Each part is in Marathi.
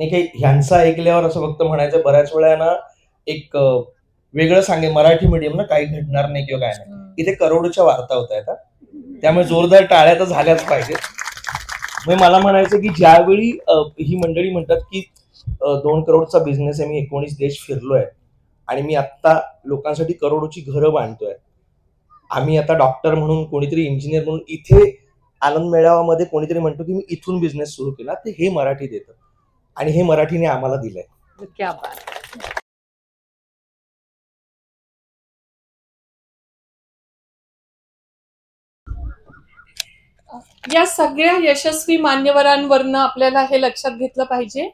नाही काही ह्यांचं ऐकल्यावर असं फक्त म्हणायचं बऱ्याच वेळा ना एक वेगळं सांगे मराठी मीडियम ना काही घडणार नाही किंवा काय नाही. इथे करोडच्या वार्ता होत आहेत. त्यामुळे जोरदार टाळ्या तर झाल्याच पाहिजे. म्हणजे मला म्हणायचं की ज्यावेळी ही मंडळी म्हणतात की 2 करोडचा बिझनेस आहे, मी 19 देश फिरलोय आणि मी आता लोकांसाठी करोडोची घरं बांधतोय. आम्ही आता डॉक्टर म्हणून कोणीतरी इंजिनियर म्हणून इथे आनंद मेळाव्यामध्ये कोणीतरी म्हणतो की मी इथून बिझनेस सुरू केला, ते हे मराठी देतं आणि हे मराठीने आम्हाला दिलंय. क्या बात. या सगळ्या यशस्वी मान्यवरांवरनं आपल्याला हे लक्षात घेतलं पाहिजे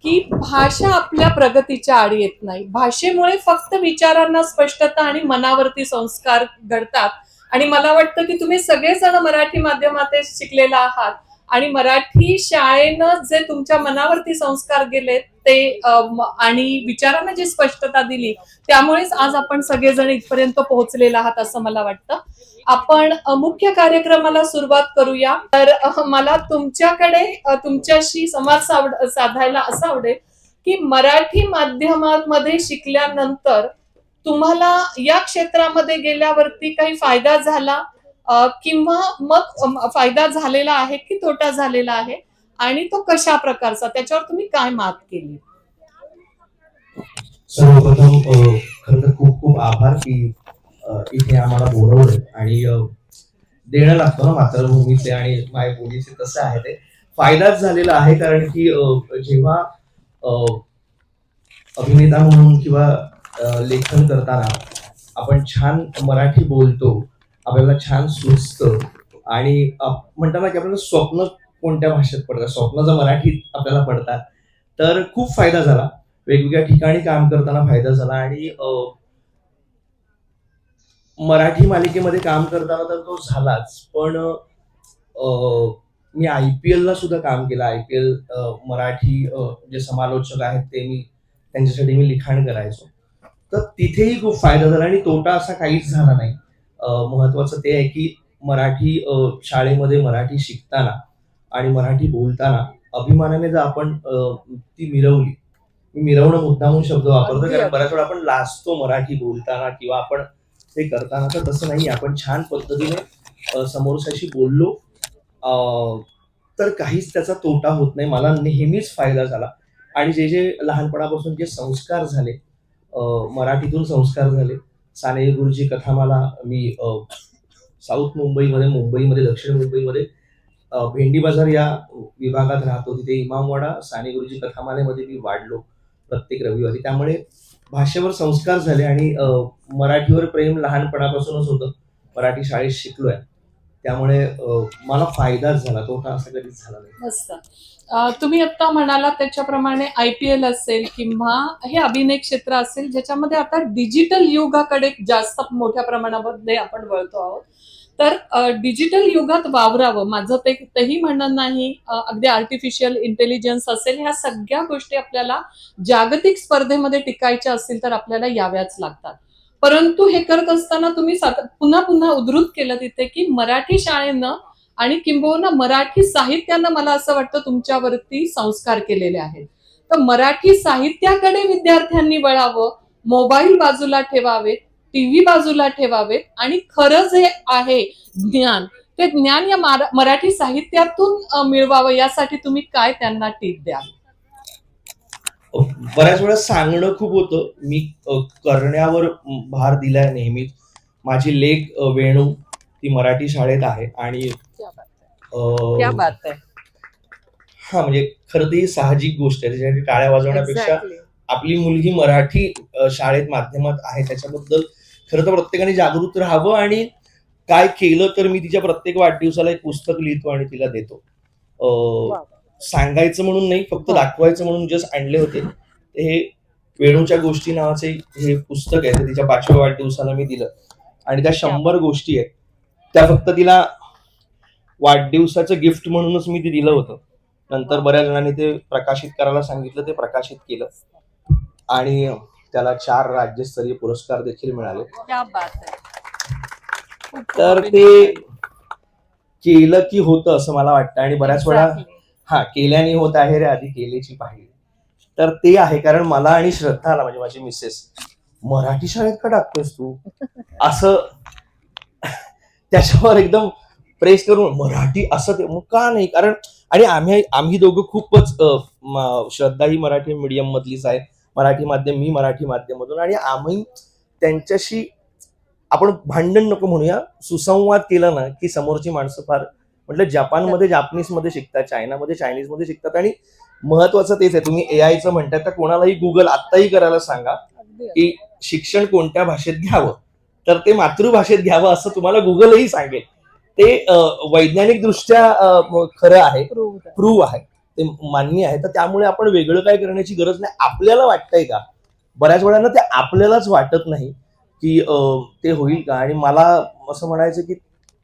की भाषा आपल्या प्रगतीच्या आडी येत नाही. भाषेमुळे फक्त विचारांना स्पष्टता आणि मनावरती संस्कार घडतात. आणि मला वाटतं की तुम्ही सगळेजण मराठी माध्यमात शिकलेला आहात आणि मराठी शाळेनं जे तुमच्या मनावरती संस्कार गेले ते आणि विचारांना जी स्पष्टता दिली त्यामुळेच आज आपण सगळेजण इथपर्यंत पोहोचलेला आहात असं मला वाटतं. आपण मुख्य कार्यक्रमाला सुरुवात करूया. तर मला तुमच्याकडे तुमच्याशी संवाद साधायला असं आवडेल की मराठी माध्यमामध्ये शिकल्यानंतर तुम्हाला या क्षेत्रामध्ये गेल्यावरती काही फायदा झाला किंवा मग फायदा झालेला आहे की तोटा झालेला आहे आणि तो कशा प्रकारचा, त्याच्यावर तुम्ही काय मात केली? सर्वप्रथम खरं तर खूप खूप आभार की इथे आम्हाला बोलवलं आणि देणं लागतं ना मातृभूमीचे आणि मायभूमीचे. कसं आहे ते फायदाच झालेला आहे, कारण की जेव्हा अभिनेता म्हणून किंवा लेखन करताना आपण छान मराठी बोलतो, आपल्याला छान सुचतं आणि म्हणतात ना की आपल्याला स्वप्न कोणत्या भाषेत पडतात, स्वप्न जर मराठीत आपल्याला पडतात तर खूप फायदा झाला. वेगवेगळ्या ठिकाणी काम करताना फायदा झाला आणि मराठी मालिकेमध्ये काम करताना तर तो झालाच, पण मी IPL ला सुद्धा काम केलं. IPL मराठी जे समालोचक आहेत ते त्यांच्यासाठी मी लिखाण करायचो. तर तिथेही खूप फायदा झाला आणि तोटा असा काहीच झाला नाही. महत्वाचं ते आहे की मराठी शाळेमध्ये मराठी शिकताना आणि मराठी बोलताना अभिमानाने जर आपण ती मिरवली, मी मिरवणं मुद्दामून शब्द वापरतो कारण बऱ्याच वेळा आपण लाजतो मराठी बोलताना किंवा आपण ते करताना, तर तसं नाही. आपण छान पद्धतीने समोरच्याशी बोललो तर काहीच त्याचा तोटा होत नाही. मला नेहमीच फायदा झाला आणि जे जे लहानपणापासून जे संस्कार झाले, मराठीतून संस्कार झाले. साने गुरुजी कथामाला मी साऊथ मुंबईमध्ये, मुंबईमध्ये, दक्षिण मुंबईमध्ये भेंडी बाजार या विभागात राहतो. तिथे इमामवाडा साने गुरुजी कथामालेमध्ये मी वाढलो प्रत्येक रविवारी. त्यामुळे भाषेवर संस्कार झाले आणि मराठीवर प्रेम लहानपणापासूनच होतं. मराठी शाळेत शिकलोय, त्यामुळे मला फायदाच झाला, तोटा असा कधीच झाला नाही. मस्त. तुम्ही आता म्हणाला त्याच्याप्रमाणे IPL असेल किंवा हे अभिनय क्षेत्र असेल ज्याच्यामध्ये आता डिजिटल युगाकडे जास्त मोठ्या प्रमाणामध्ये आपण वळतो आहोत. तर डिजिटल युगात वावरावं माझं तेही म्हणणं नाही. अगदी आर्टिफिशियल इंटेलिजन्स असेल, ह्या सगळ्या गोष्टी आपल्याला जागतिक स्पर्धेमध्ये टिकायच्या असतील तर आपल्याला याव्याच लागतात. परंतु हे करत असताना तुम्ही पुन्हा पुन्हा उद्धृत केलं तिथे की मराठी शाळेनं आणि किंबहुना मराठी साहित्यानं मला असं वाटतं तुमच्यावरती संस्कार केलेले आहेत. तर मराठी साहित्याकडे विद्यार्थ्यांनी वळावं, मोबाईल बाजूला ठेवावेत, टीव्ही बाजूला ठेवावेत आणि खरं जे आहे ज्ञान, ते ज्ञान या मराठी साहित्यातून मिळवावं, यासाठी तुम्ही काय त्यांना टीप द्याल? बऱ्याच वेळा सांगणं खूप होतं, मी करण्यावर भार दिलाय नेहमीच. माझी लेक वेणू ती मराठी शाळेत आहे आणि क्या बात आहे. हा म्हणजे खरं तर ही साहजिक गोष्ट आहे, त्याच्यासाठी टाळ्या वाजवण्यापेक्षा आपली मुलगी मराठी शाळेत माध्यमात आहे त्याच्याबद्दल खरं तर प्रत्येकाने जागृत राहावं. आणि काय केलं तर मी तिच्या प्रत्येक वाढदिवसाला एक पुस्तक लिहितो आणि तिला देतो. सांगायचं म्हणून नाही, फक्त दाखवायचं म्हणून जस्ट आणले होते. हे वेणूच्या गोष्टी नावाचे हे पुस्तक आहे, तिच्या 5व्या वाढदिवसाला मी दिलं आणि त्या 100 गोष्टी आहेत. त्या फक्त तिला वाढदिवसाचं गिफ्ट म्हणूनच मी ते दिलं होतं. नंतर बऱ्याच जणांनी ते प्रकाशित करायला सांगितलं, ते प्रकाशित केलं आणि त्याला 4 राज्यस्तरीय पुरस्कार देखील मिळाले. तर ते केलं की होतं असं मला वाटतं आणि बऱ्याच वेळा केल्याने होत आहे रे, आधी केलेची पाहिजे. तर ते आहे. कारण मला आणि श्रद्धाला म्हणजे माझी मिसेस, मराठी शाळेत का टाकतोयस तू असं त्याच्यावर एकदम प्रेस करून मराठी असं ते मग का नाही. कारण आणि आम्ही दोघं खूपच श्रद्धा ही मराठी मीडियम मधलीच आहे, मराठी माध्यम, मी मराठी माध्यम मधून, आणि आम्ही त्यांच्याशी आपण भांडण नको म्हणूया, सुसंवाद केला ना की समोरची माणसं फार, म्हटलं जपानमध्ये जापनीज मध्ये शिकतात, चायनामध्ये चायनीज मध्ये शिकतात. आणि महत्वाचं तेच आहे, तुम्ही एआयचं म्हणताय तर कोणालाही गुगल आत्ताही करायला सांगा की शिक्षण कोणत्या भाषेत घ्यावं, तर ते मातृभाषेत घ्यावं असं तुम्हाला गुगलही सांगेल. ते वैज्ञानिक दृष्ट्या खरं आहे, प्रूव्ह आहे, ते मान्य आहे. तर त्यामुळे आपण वेगळं काय करण्याची गरज नाही. आपल्याला वाटतंय का, बऱ्याच वेळांना ते आपल्यालाच वाटत नाही की ते होईल का. आणि मला असं म्हणायचं की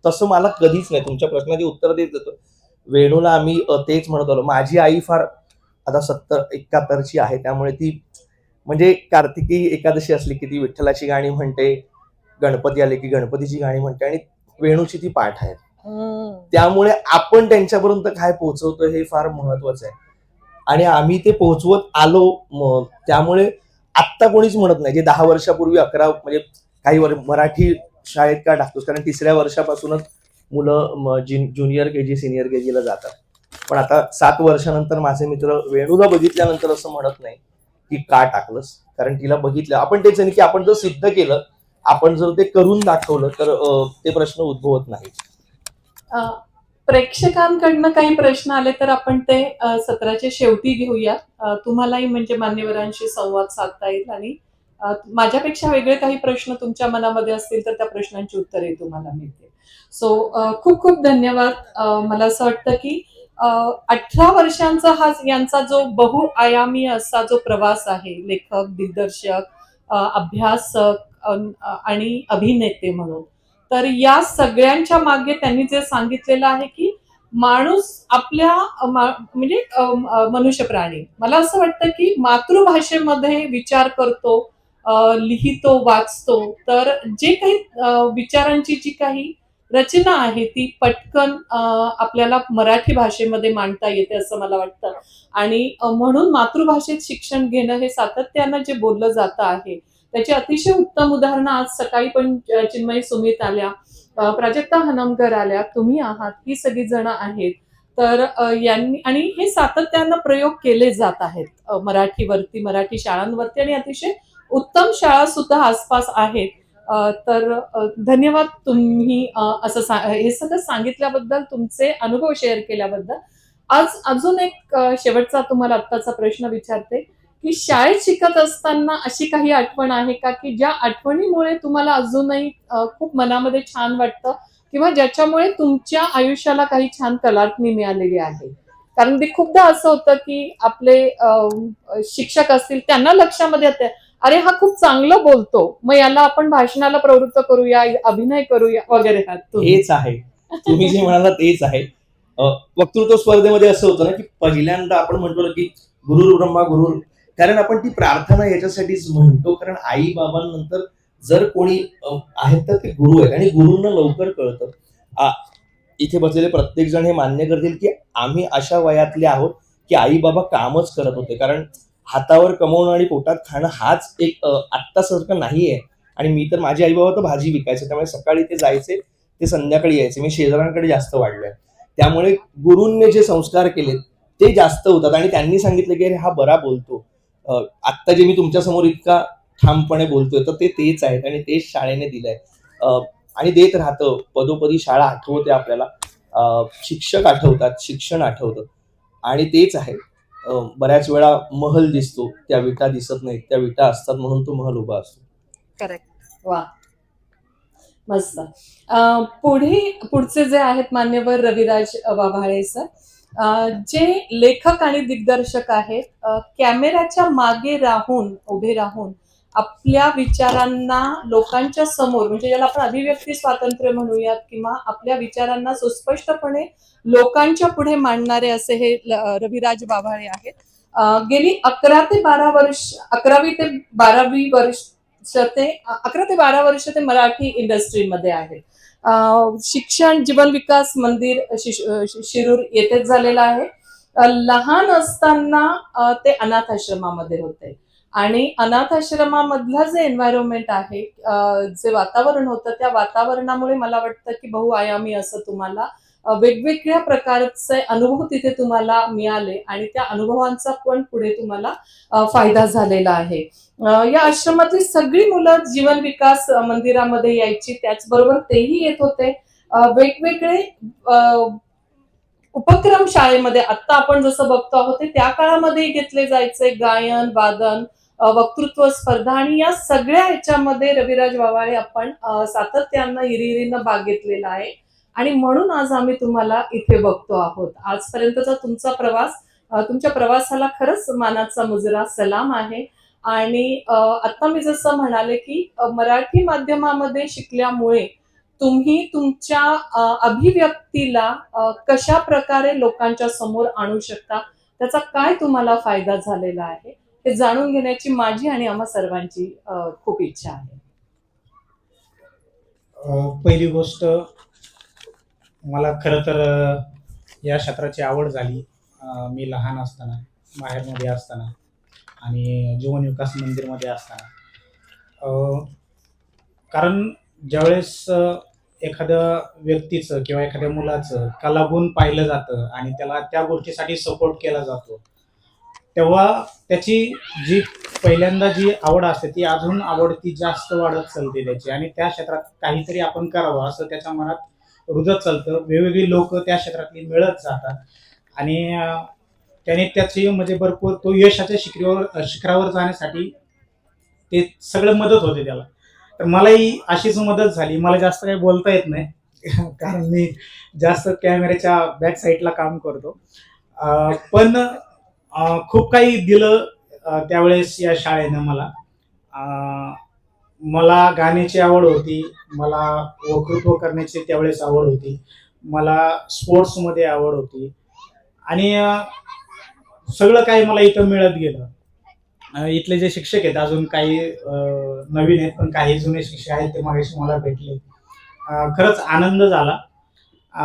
तसं मला कधीच नाही. तुमच्या प्रश्नाची उत्तर देत जातो. वेणूला आम्ही तेच म्हणत आलो. माझी आई फार आता 70-71ची आहे, त्यामुळे ती म्हणजे कार्तिकी एकादशी असली की ती विठ्ठलाची गाणी म्हणते, गणपती आले की गणपतीची गाणी म्हणते, आणि वेणूची ती पाठ आहे. त्यामुळे आपण त्यांच्यापर्यंत काय पोहोचवतो हे फार महत्वाचं आहे. आणि आम्ही ते पोहोचवत आलो. त्यामुळे आत्ता कोणीच म्हणत नाही जे 10 वर्षापूर्वी 11 म्हणजे काही मराठी शाळेत का टाकतोस, कारण 3ऱ्या वर्षापासूनच मुलं ज्युनियर केजी सिनियर केजीला जातात. पण आता 7 वर्षानंतर माझे मित्र वेणूला बघितल्यानंतर असं म्हणत नाही की का टाकलंस, कारण तिला बघितलं. आपण तेच आहे की आपण जर सिद्ध केलं, आपण जर ते करून दाखवलं तर ते प्रश्न उद्भवत नाही. प्रेक्षकांकडनं काही प्रश्न आले तर आपण ते सत्राच्या शेवटी घेऊया. तुम्हालाही म्हणजे मान्यवरांशी संवाद साधता येईल, आणि माझ्यापेक्षा वेगळे काही प्रश्न तुमच्या मनामध्ये असतील तर त्या प्रश्नांची उत्तरे तुम्हाला मिळतील. सो खूप खूप धन्यवाद. मला असं वाटतं की 18 वर्षांचा हा यांचा जो बहुआयामी असा जो प्रवास आहे, लेखक, दिग्दर्शक, अभ्यासक आणि अभिनेते म्हणून, तर या सगळ्यांच्या मागे त्यांनी जे सांगितलेलं आहे की माणूस आपल्या म्हणजे मनुष्य प्राणी, मला असं वाटतं की मातृभाषेमध्ये विचार करतो, लिहितो, वाचतो, तर जे काही विचारांची जी काही रचना आहे ती पटकन आपल्याला मराठी भाषेमध्ये मांडता येते असं मला वाटतं. आणि म्हणून मातृभाषेत शिक्षण घेणं हे सातत्यानं जे बोललं जातं आहे, त्याची अतिशय उत्तम उदाहरणं आज सकाळी पण चिन्मयी सुमित आल्या, प्राजक्ता हनमकर आल्या, तुम्ही आहात, ही सगळी जण आहेत. तर यांनी, आणि हे सातत्यानं प्रयोग केले जात आहेत मराठीवरती, मराठी शाळांवरती, आणि अतिशय उत्तम शाळा सुद्धा आसपास आहेत. तर धन्यवाद तुम्ही असं हे सगळं सांगितल्याबद्दल, तुमचे अनुभव शेअर केल्याबद्दल. आज अजून एक शेवटचा तुम्हाला आत्ताचा प्रश्न विचारते की शाळेत शिकत असताना अशी काही आठवण आहे का की ज्या आठवणीमुळे तुम्हाला अजूनही खूप मनामध्ये छान वाटतं, किंवा ज्याच्यामुळे तुमच्या आयुष्याला काही छान कलाटणी मिळालेली आहे? कारण ते खूपदा असं होतं की आपले शिक्षक असतील, त्यांना लक्षामध्ये येते, अरे हा खूप चांगलं बोलतो, मग याला आपण भाषणाला प्रवृत्त करूया, अभिनय करूया वगैरे. हेच आहे, तुम्ही जे म्हणाला तेच आहे. वक्तृत्व स्पर्धेमध्ये असं होतं ना की पहिल्यांदा आपण म्हणतो की गुरुर ब्रह्मा गुरुर, कारण आपण ती प्रार्थना याच्यासाठीच म्हणतो, कारण आई बाबांनंतर जर कोणी आहेत तर ते गुरु आहेत, आणि गुरूंना लवकर कळतं. इथे बसलेले प्रत्येक जण हे मान्य करतील की आम्ही अशा वयातले आहोत की आई बाबा कामच करत होते, कारण हातावर कमवणं आणि पोटात खाणं हाच एक आत्तासारखं नाहीये. आणि मी तर, माझे आई बाबा तर भाजी विकायचे, त्यामुळे सकाळी ते जायचे, ते संध्याकाळी यायचे. मी शेजाऱ्यांकडे जास्त वाढलोय, त्यामुळे गुरूंनी जे संस्कार केलेत ते जास्त होतात. आणि त्यांनी सांगितलं की अरे हा बरा बोलतो, आत्ता जे मी तुमच्या समोर इतका ठामपणे बोलतोय तर ते तेच आहेत, आणि तेच शाळेने दिलंय आणि देत राहतं. पदोपदी शाळा आठवते आपल्याला, शिक्षक आठवतात, शिक्षण आठवतं, आणि तेच आहे. बऱ्याच वेळा महल दिसतो, त्या विटा दिसत नाहीत, त्या विटा असतात म्हणून तो महल उभा असतो. करेक्ट. वा, मस्त. पुढचे जे आहेत मान्यवर रविराज वाभाळे सर, जे लेखक आणि दिग्दर्शक आहेत, कॅमेऱ्याच्या मागे राहून, उभे राहून आपल्या विचारांना लोकांच्या समोर, म्हणजे ज्याला आपण अभिव्यक्ती स्वातंत्र्य म्हणूयात, किंवा आपल्या विचारांना सुस्पष्टपणे लोकांच्या पुढे मांडणारे असे हे रविराज वाभाळे आहेत. गेली 11 ते 12 वर्ष, 11वी ते 12वी वर्ष ते 11 ते 12 वर्ष ते मराठी इंडस्ट्रीमध्ये आहेत. शिक्षण जीवन विकास मंदिर शिरूर येथेच झालेलं आहे. लहान असताना ते अनाथ आश्रमामध्ये होते आणि अनाथ आश्रमामधलं जे एन्व्हायरमेंट आहे, जे वातावरण होतं, त्या वातावरणामुळे मला वाटतं की बहुआयामी असं तुम्हाला वेगवेगळ्या प्रकारचे अनुभव तिथे तुम्हाला मिळाले आणि त्या अनुभवांचा पण पुढे तुम्हाला फायदा झालेला आहे. या आश्रमातली सगळी मुलं जीवन विकास मंदिरामध्ये यायची, त्याचबरोबर तेही येत होते. वेगवेगळे अ, उपक्रम शाळेमध्ये आता आपण जसं बघतो आहोत ते त्या काळामध्ये घेतले जायचे. गायन, वादन, वक्तृत्व स्पर्धा आणि या सगळ्या ह्याच्यामध्ये रविराज वावाळे आपण सातत्यानं हिरिरीनं भाग घेतलेला आहे आणि म्हणून आज आम्ही तुम्हाला इथे बघतो आहोत. आजपर्यंतचा तुमचा प्रवास, तुमच्या प्रवासाला खरंच मानाचा मुजरा सलाम आहे आणि आता मी जसं म्हणाले की मराठी माध्यमामध्ये शिकल्यामुळे तुम्ही तुमच्या अभिव्यक्तीला कशा प्रकारे लोकांच्या समोर आणू शकता, त्याचा काय तुम्हाला फायदा झालेला आहे, हे जाणून घेण्याची माझी आणि आम्हा सर्वांची खूप इच्छा आहे. पहिली गोष्ट मला खरं तर या क्षेत्राची आवड झाली मी लहान असताना, माहेरमध्ये असताना आणि जीवन विकास मंदिरमध्ये असताना. कारण ज्यावेळेस एखाद्या व्यक्तीचं किंवा एखाद्या मुलाचं कलागुण पाहिलं जातं आणि त्याला त्या गोष्टीसाठी सपोर्ट केला जातो, तेव्हा त्याची जी पहिल्यांदा जी आवड असते ती अजून आवड ती जास्त वाढत चालते त्याची आणि त्या क्षेत्रात काहीतरी आपण करावं असं त्याच्या मनात रुजत चालतं. वेगवेगळी लोक त्या क्षेत्रातली मिळत जातात आणि त्याने त्याची म्हणजे भरपूर तो यशाच्या शिखरावर जाण्यासाठी ते सगळं मदत होते त्याला. तर मलाही अशीच मदत झाली. मला जास्त काही बोलता येत नाही कारण मी जास्त कॅमेऱ्याच्या बॅक साईडला काम करतो. पण खूप काही दिलं त्यावेळेस या शाळेनं मला. अ, मला गाण्याची आवड होती, मला वक्तृत्व करण्याची त्यावेळेस आवड होती, मला स्पोर्ट्समध्ये आवड होती आणि सगळं काही मला इथं मिळत गेलं. इथले जे शिक्षक आहेत अजून काही नवीन आहेत, पण काही जुने शिक्षक आहेत ते मागाशी मला भेटले. खरंच आनंद झाला. अ,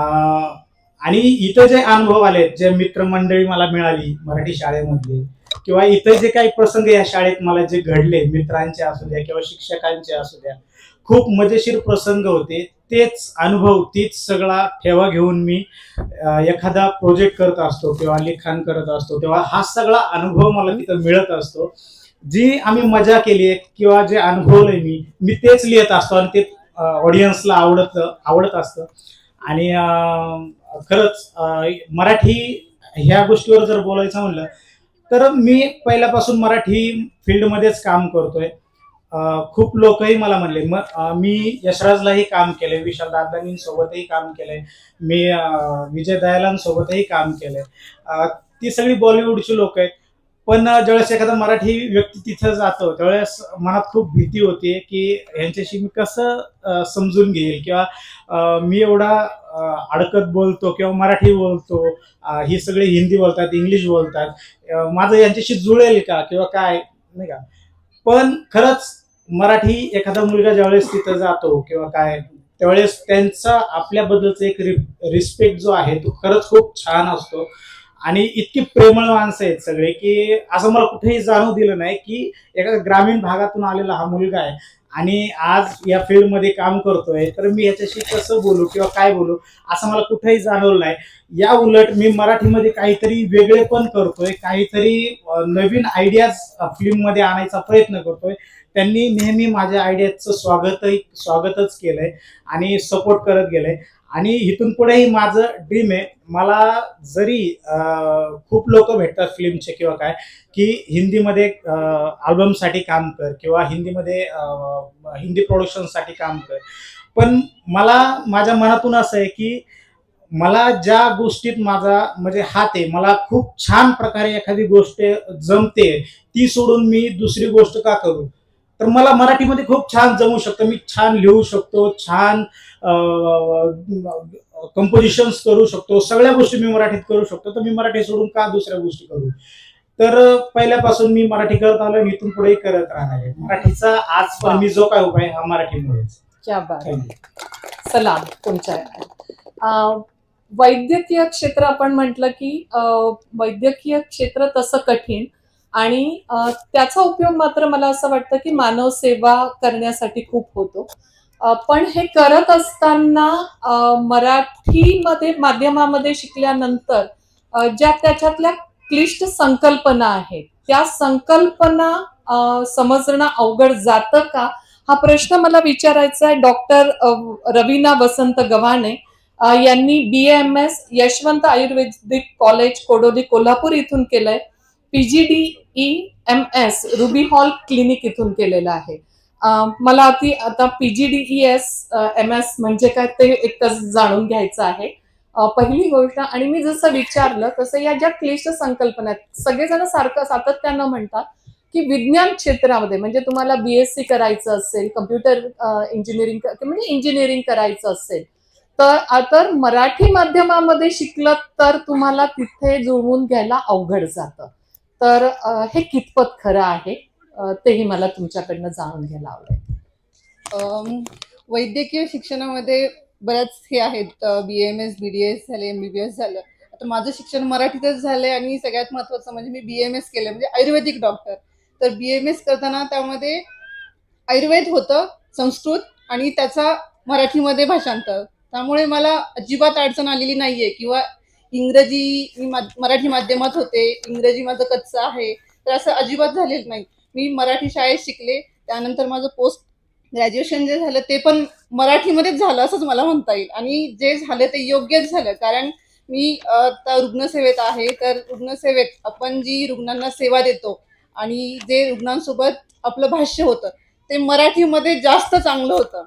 आणि इथं जे अनुभव आले, जे मित्रमंडळी मला मिळाली मराठी शाळेमधली किंवा इतर जे काही प्रसंग या शाळेत मला जे घडले, मित्रांचे असू द्या किंवा शिक्षकांचे असू द्या, खूप मजेशीर प्रसंग होते. तेच अनुभव, तीच सगळा ठेवा घेऊन मी एखादा प्रोजेक्ट करत असतो किंवा लिखाण करत असतो, तेव्हा हा सगळा अनुभव मला तिथं मिळत असतो. जी आम्ही मजा केली आहे किंवा जे अनुभवलंय मी तेच लिहित असतो आणि ते ऑडियन्सला आवडत असतं. आणि खरंच मराठी ह्या गोष्टीवर जर बोलायचं म्हणलं तर मी पहिल्यापासून मराठी फील्डमध्येच काम करतोय. खूप लोकही मला म्हणले, मग मी यशराजलाही काम केलंय, विशाल दादांसोबतही काम केलंय, मी विजय दयालांसोबतही काम केलंय. ती सगळी बॉलिवूडची लोक आहेत. पण ज्यावेळेस एखादा मराठी व्यक्ती तिथं जातो त्यावेळेस मनात खूप भीती होती की यांच्याशी मी कसं समजून घेईल किंवा मी एवढा अडकत बोलतो किंवा मराठी बोलतो, ही सगळे हिंदी बोलतात, इंग्लिश बोलतात, माझं यांच्याशी जुळेल का किंवा काय, नाही का. पण खरंच मराठी एखादा मुलगा ज्यावेळेस तिथं जातो किंवा काय, त्यावेळेस त्यांचा आपल्याबद्दलचा एक रिस्पेक्ट जो आहे तो खरंच खूप छान असतो आणि इतकी प्रेमळ माणसं आहेत सगळे की असं मला कुठेही जाणवू दिलं नाही की एका ग्रामीण भागातून आलेला हा मुलगा आहे आणि आज या फील्डमध्ये काम करतोय, तर मी याच्याशी कसं बोलू किंवा काय बोलू असं मला कुठेही जाणवलं नाही. या उलट मी मराठीमध्ये काहीतरी वेगळे पण करतोय, काहीतरी नवीन आयडियाज फिल्ममध्ये आणायचा प्रयत्न करतोय. त्यांनी नेहमी माझ्या आयडियाचं स्वागतच केलंय आणि सपोर्ट करत गेलंय आणि इथून पुढेही माझं ड्रीम आहे. मला जरी खूप लोक भेटतात फिल्मचे किंवा काय की हिंदीमध्ये अल्बमसाठी काम कर किंवा हिंदीमध्ये हिंदी प्रोडक्शनसाठी काम कर, पण मला माझ्या मनातून असं आहे की मला ज्या गोष्टीत माझा म्हणजे हात आहे, मला खूप छान प्रकारे एखादी गोष्ट जमते, ती सोडून मी दुसरी गोष्ट का करू. तर मला मराठीमध्ये खूप छान जमू शकतं, मी छान लिहू शकतो, छान कंपोजिशन्स करू शकतो, सगळ्या गोष्टी मी मराठीत करू शकतो. तर मी मराठी सोडून का दुसऱ्या गोष्टी करू. तर पहिल्यापासून मी मराठी करत आलो आणि इथून पुढेही करत राहणार आहे. मराठीचा आज पण मी जो काय उभा आहे हा मराठीमुळेच. क्या बात. सलाम तुमच्या वैद्यकीय क्षेत्र आपण म्हटलं की वैद्यकीय क्षेत्र तसं कठीण आणि त्याचा उपयोग मात्र मला असं वाटतं की मानव सेवा करण्यासाठी खूप होतो. पण हे करत असताना मराठीमध्ये माध्यमामध्ये शिकल्यानंतर ज्या त्याच्यातल्या क्लिष्ट संकल्पना आहेत त्या संकल्पना समजणं अवघड जातं का, हा प्रश्न मला विचारायचा आहे डॉक्टर रवीना वसंत गव्हाणे यांनी BAMS यशवंत आयुर्वेदिक कॉलेज कोडोली कोल्हापूर इथून केलंय. PGDEMS रुबी हॉल क्लिनिक इथून केलेलं आहे. मला आता PGDES MS म्हणजे काय ते एकच जाणून घ्यायचं आहे. पहिली गोष्ट, आणि मी जसं विचारलं तसं या ज्या क्लिष्ट संकल्पना आहेत सगळेजण सारखं सातत्यानं म्हणतात की विज्ञान क्षेत्रामध्ये म्हणजे तुम्हाला BSc करायचं असेल, कम्प्युटर इंजिनिअरिंग म्हणजे इंजिनिअरिंग करायचं असेल तर मराठी माध्यमामध्ये शिकलं तर तुम्हाला तिथे जुळवून घ्यायला अवघड जातं. तर हे कितपत खरं आहे तेही मला तुमच्याकडनं जाणून घ्यायला आवडेल. वैद्यकीय शिक्षणामध्ये बऱ्याच हे आहेत, BAMS BDS झाले, MBBS झालं. आता माझं शिक्षण मराठीतच झालंय आणि सगळ्यात महत्वाचं म्हणजे मी BAMS केलं म्हणजे आयुर्वेदिक डॉक्टर. तर BAMS करताना त्यामध्ये आयुर्वेद होतं, संस्कृत आणि त्याचा मराठीमध्ये भाषांतर. त्यामुळे मला अजिबात अडचण आलेली नाहीये किंवा इंग्रजी मी मराठी माध्यमात होते, इंग्रजी माझं कच्चं आहे, तर असं अजिबात झालेलं नाही. मी मराठी शाळेत शिकले, त्यानंतर माझं पोस्ट ग्रॅज्युएशन जे झालं ते पण मराठीमध्येच झालं असंच मला म्हणता येईल आणि जे झालं ते योग्यच झालं. कारण मी आता रुग्णसेवेत आहे, तर रुग्णसेवेत आपण जी रुग्णांना सेवा देतो आणि जे रुग्णांसोबत आपलं भाष्य होतं ते मराठीमध्ये जास्त चांगलं होतं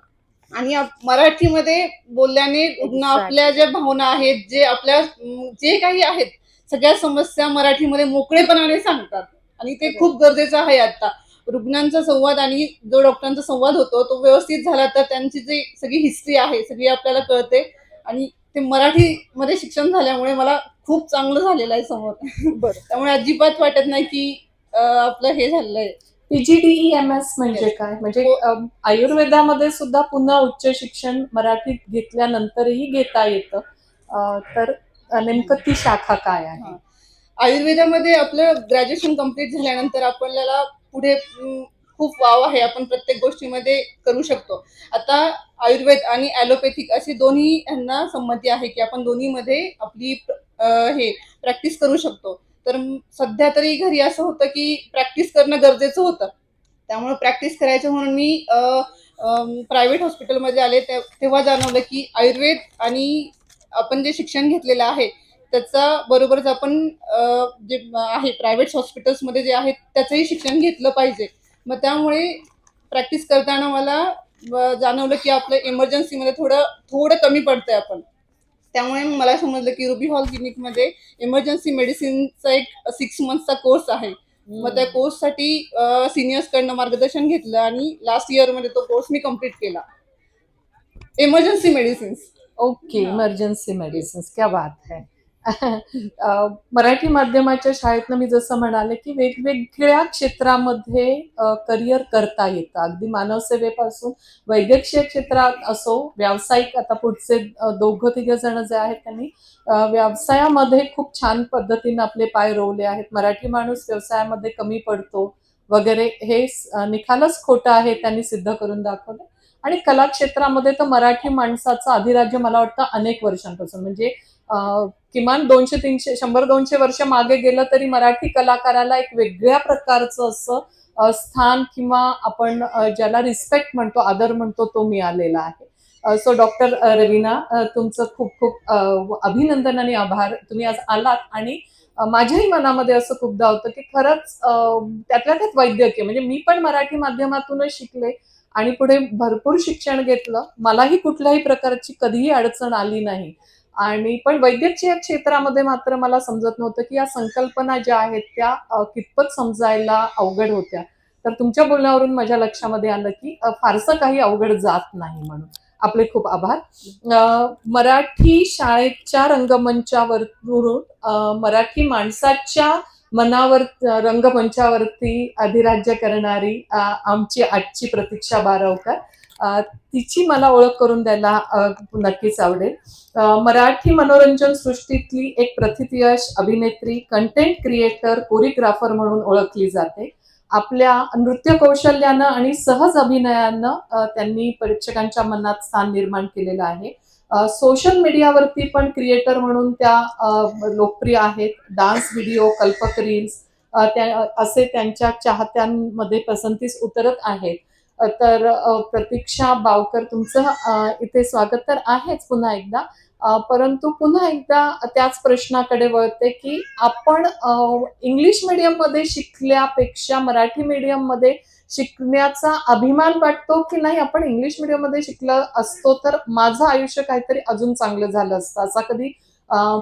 आणि मराठीमध्ये बोलल्याने रुग्ण आपल्या ज्या भावना आहेत, जे आपल्या जे काही आहेत सगळ्या समस्या मराठीमध्ये मोकळेपणाने सांगतात आणि ते खूप गरजेचं आहे. आता रुग्णांचा संवाद आणि जो डॉक्टरांचा संवाद होतो तो व्यवस्थित झाला तर त्यांची जी सगळी हिस्ट्री आहे सगळी आपल्याला कळते आणि ते मराठीमध्ये शिक्षण झाल्यामुळे मला खूप चांगलं झालेलं आहे समोर. त्यामुळे अजिबात वाटत नाही की आपलं हे झालंय. PGDEMS म्हणजे काय, म्हणजे आयुर्वेदामध्ये सुद्धा पुन्हा उच्च शिक्षण मराठीत घेतल्यानंतरही घेता येतं, तर नेमकं ती शाखा काय आहे? आयुर्वेदामध्ये आपलं ग्रॅज्युएशन कम्प्लीट झाल्यानंतर आपल्याला पुढे खूप वाव आहे, आपण प्रत्येक गोष्टीमध्ये करू शकतो. आता आयुर्वेद आणि ॲलोपॅथिक अशी दोन्ही यांना संमती आहे की आपण दोन्हीमध्ये आपली हे प्रॅक्टिस करू शकतो. तर सध्या तरी घरी असं होतं की प्रॅक्टिस करणं गरजेचं होतं, त्यामुळे प्रॅक्टिस करायचं म्हणून मी प्रायव्हेट हॉस्पिटलमध्ये आले तेव्हा जाणवलं की आयुर्वेद आणि आपण जे शिक्षण घेतलेलं आहे त्याचा बरोबरच आपण जे आहे प्रायव्हेट हॉस्पिटल्समध्ये जे आहेत त्याचंही शिक्षण घेतलं पाहिजे. मग त्यामुळे प्रॅक्टिस करताना मला जाणवलं की आपलं इमर्जन्सीमध्ये थोडं कमी पडतंय आपण. त्यामुळे मला समजलं की रुबी हॉल क्लिनिकमध्ये इमर्जन्सी मेडिसिनचा एक 6 मंथचा कोर्स आहे. मग त्या कोर्ससाठी सिनियर्सकडनं मार्गदर्शन घेतलं आणि लास्ट इयरमध्ये तो कोर्स मी कम्प्लीट केला. Emergency medicines. Okay, emergency medicines, क्या बात है. मराठी माध्यमाच्या शाळेतनं मी जसं म्हणाले की वेगवेगळ्या क्षेत्रामध्ये करिअर करता येतं, अगदी मानवसेवेपासून वैद्यकीय क्षेत्रात असो, व्यावसायिक आता पुढचे 2-3 जण जे आहेत त्यांनी व्यवसायामध्ये खूप छान पद्धतीने आपले पाय रोवले आहेत. मराठी माणूस व्यवसायामध्ये कमी पडतो वगैरे हे निखालच खोटं आहे, त्यांनी सिद्ध करून दाखवलं. आणि कला क्षेत्रामध्ये तर मराठी माणसाचं अधिराज्य मला वाटतं अनेक वर्षांपासून, म्हणजे किमान 200-300 100-200 वर्ष मागे गेलं तरी मराठी कलाकाराला एक वेगळ्या प्रकारचं असं स्थान किंवा आपण ज्याला रिस्पेक्ट म्हणतो, आदर म्हणतो, तो मिळालेला आहे. सो डॉक्टर रवीना, तुमचं खूप खूप अभिनंदन आणि आभार. तुम्ही आज आलात आणि माझ्याही मनामध्ये असं खूपदा होतं की खरंच त्यातल्या त्यात वैद्यकीय म्हणजे मी पण मराठी माध्यमातूनच शिकले आणि पुढे भरपूर शिक्षण घेतलं, मलाही कुठल्याही प्रकारची कधीही अडचण आली नाही. आणि पण वैद्यकीय क्षेत्रामध्ये मात्र मला समजत नव्हतं की या संकल्पना ज्या आहेत त्या कितपत समजायला अवघड होत्या. तर तुमच्या बोलण्यावरून माझ्या लक्षामध्ये आलं की फारसं काही अवघड जात नाही म्हणून. आपले खूप आभार. मराठी शाळेच्या रंगमंचावरून मराठी माणसाच्या मनावर रंगमंचावरती अधिराज्य करणारी आमची आजची प्रतीक्षा बारवकर. तिची मला ओळख करून द्यायला नक्कीच आवडेल. मराठी मनोरंजन सृष्टीतली एक प्रथितयश अभिनेत्री, कंटेंट क्रिएटर, कोरिओग्राफर म्हणून ओळखली जाते. आपल्या नृत्य कौशल्यानं आणि सहज अभिनयानं त्यांनी प्रेक्षकांच्या मनात स्थान निर्माण केलेलं आहे. सोशल मीडियावरती पण क्रिएटर म्हणून त्या लोकप्रिय आहेत. डान्स व्हिडिओ, कल्पक रील्स असे त्यांच्या चाहत्यांमध्ये पसंतीस उतरत आहेत. तर प्रतीक्षा बावकर, तुमचं इथे स्वागत तर आहेच पुन्हा एकदा. परंतु पुन्हा एकदा त्याच प्रश्नाकडे वळते की आपण इंग्लिश मीडियम मध्ये शिकल्यापेक्षा मराठी मीडियम मध्ये शिकण्याचा अभिमान वाटतो की नाही, आपण इंग्लिश मीडियम मध्ये शिकलं असतो तर माझं आयुष्य काहीतरी अजून चांगलं झालं असतं, असा कधी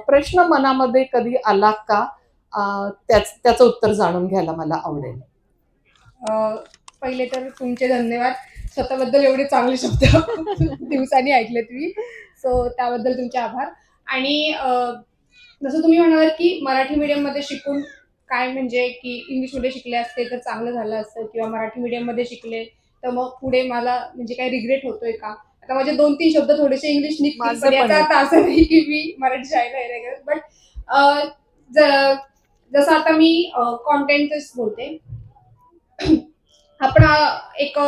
प्रश्न मनामध्ये कधी आला का? त्याचं उत्तर जाणून घ्यायला मला आवडेल. पहिले तर तुमचे धन्यवाद. स्वतःबद्दल एवढे चांगले शब्द दिवसांनी ऐकले तुम्ही, सो त्याबद्दल तुमचे आभार. आणि जसं तुम्ही म्हणालात की मराठी मीडियममध्ये शिकून काय म्हणजे की इंग्लिशमध्ये शिकले असते तर चांगलं झालं असतं, किंवा मराठी मीडियममध्ये शिकले तर मग पुढे मला म्हणजे काय रिग्रेट होतोय का. आता माझे 2-3 शब्द थोडेसे इंग्लिश निघतील, माझं पण याचा पण अर्थ असं नाही की मी मराठी शाळेला हे नाही करत. बट जसं आता मी कॉन्टेंटच बोलते. आपण एक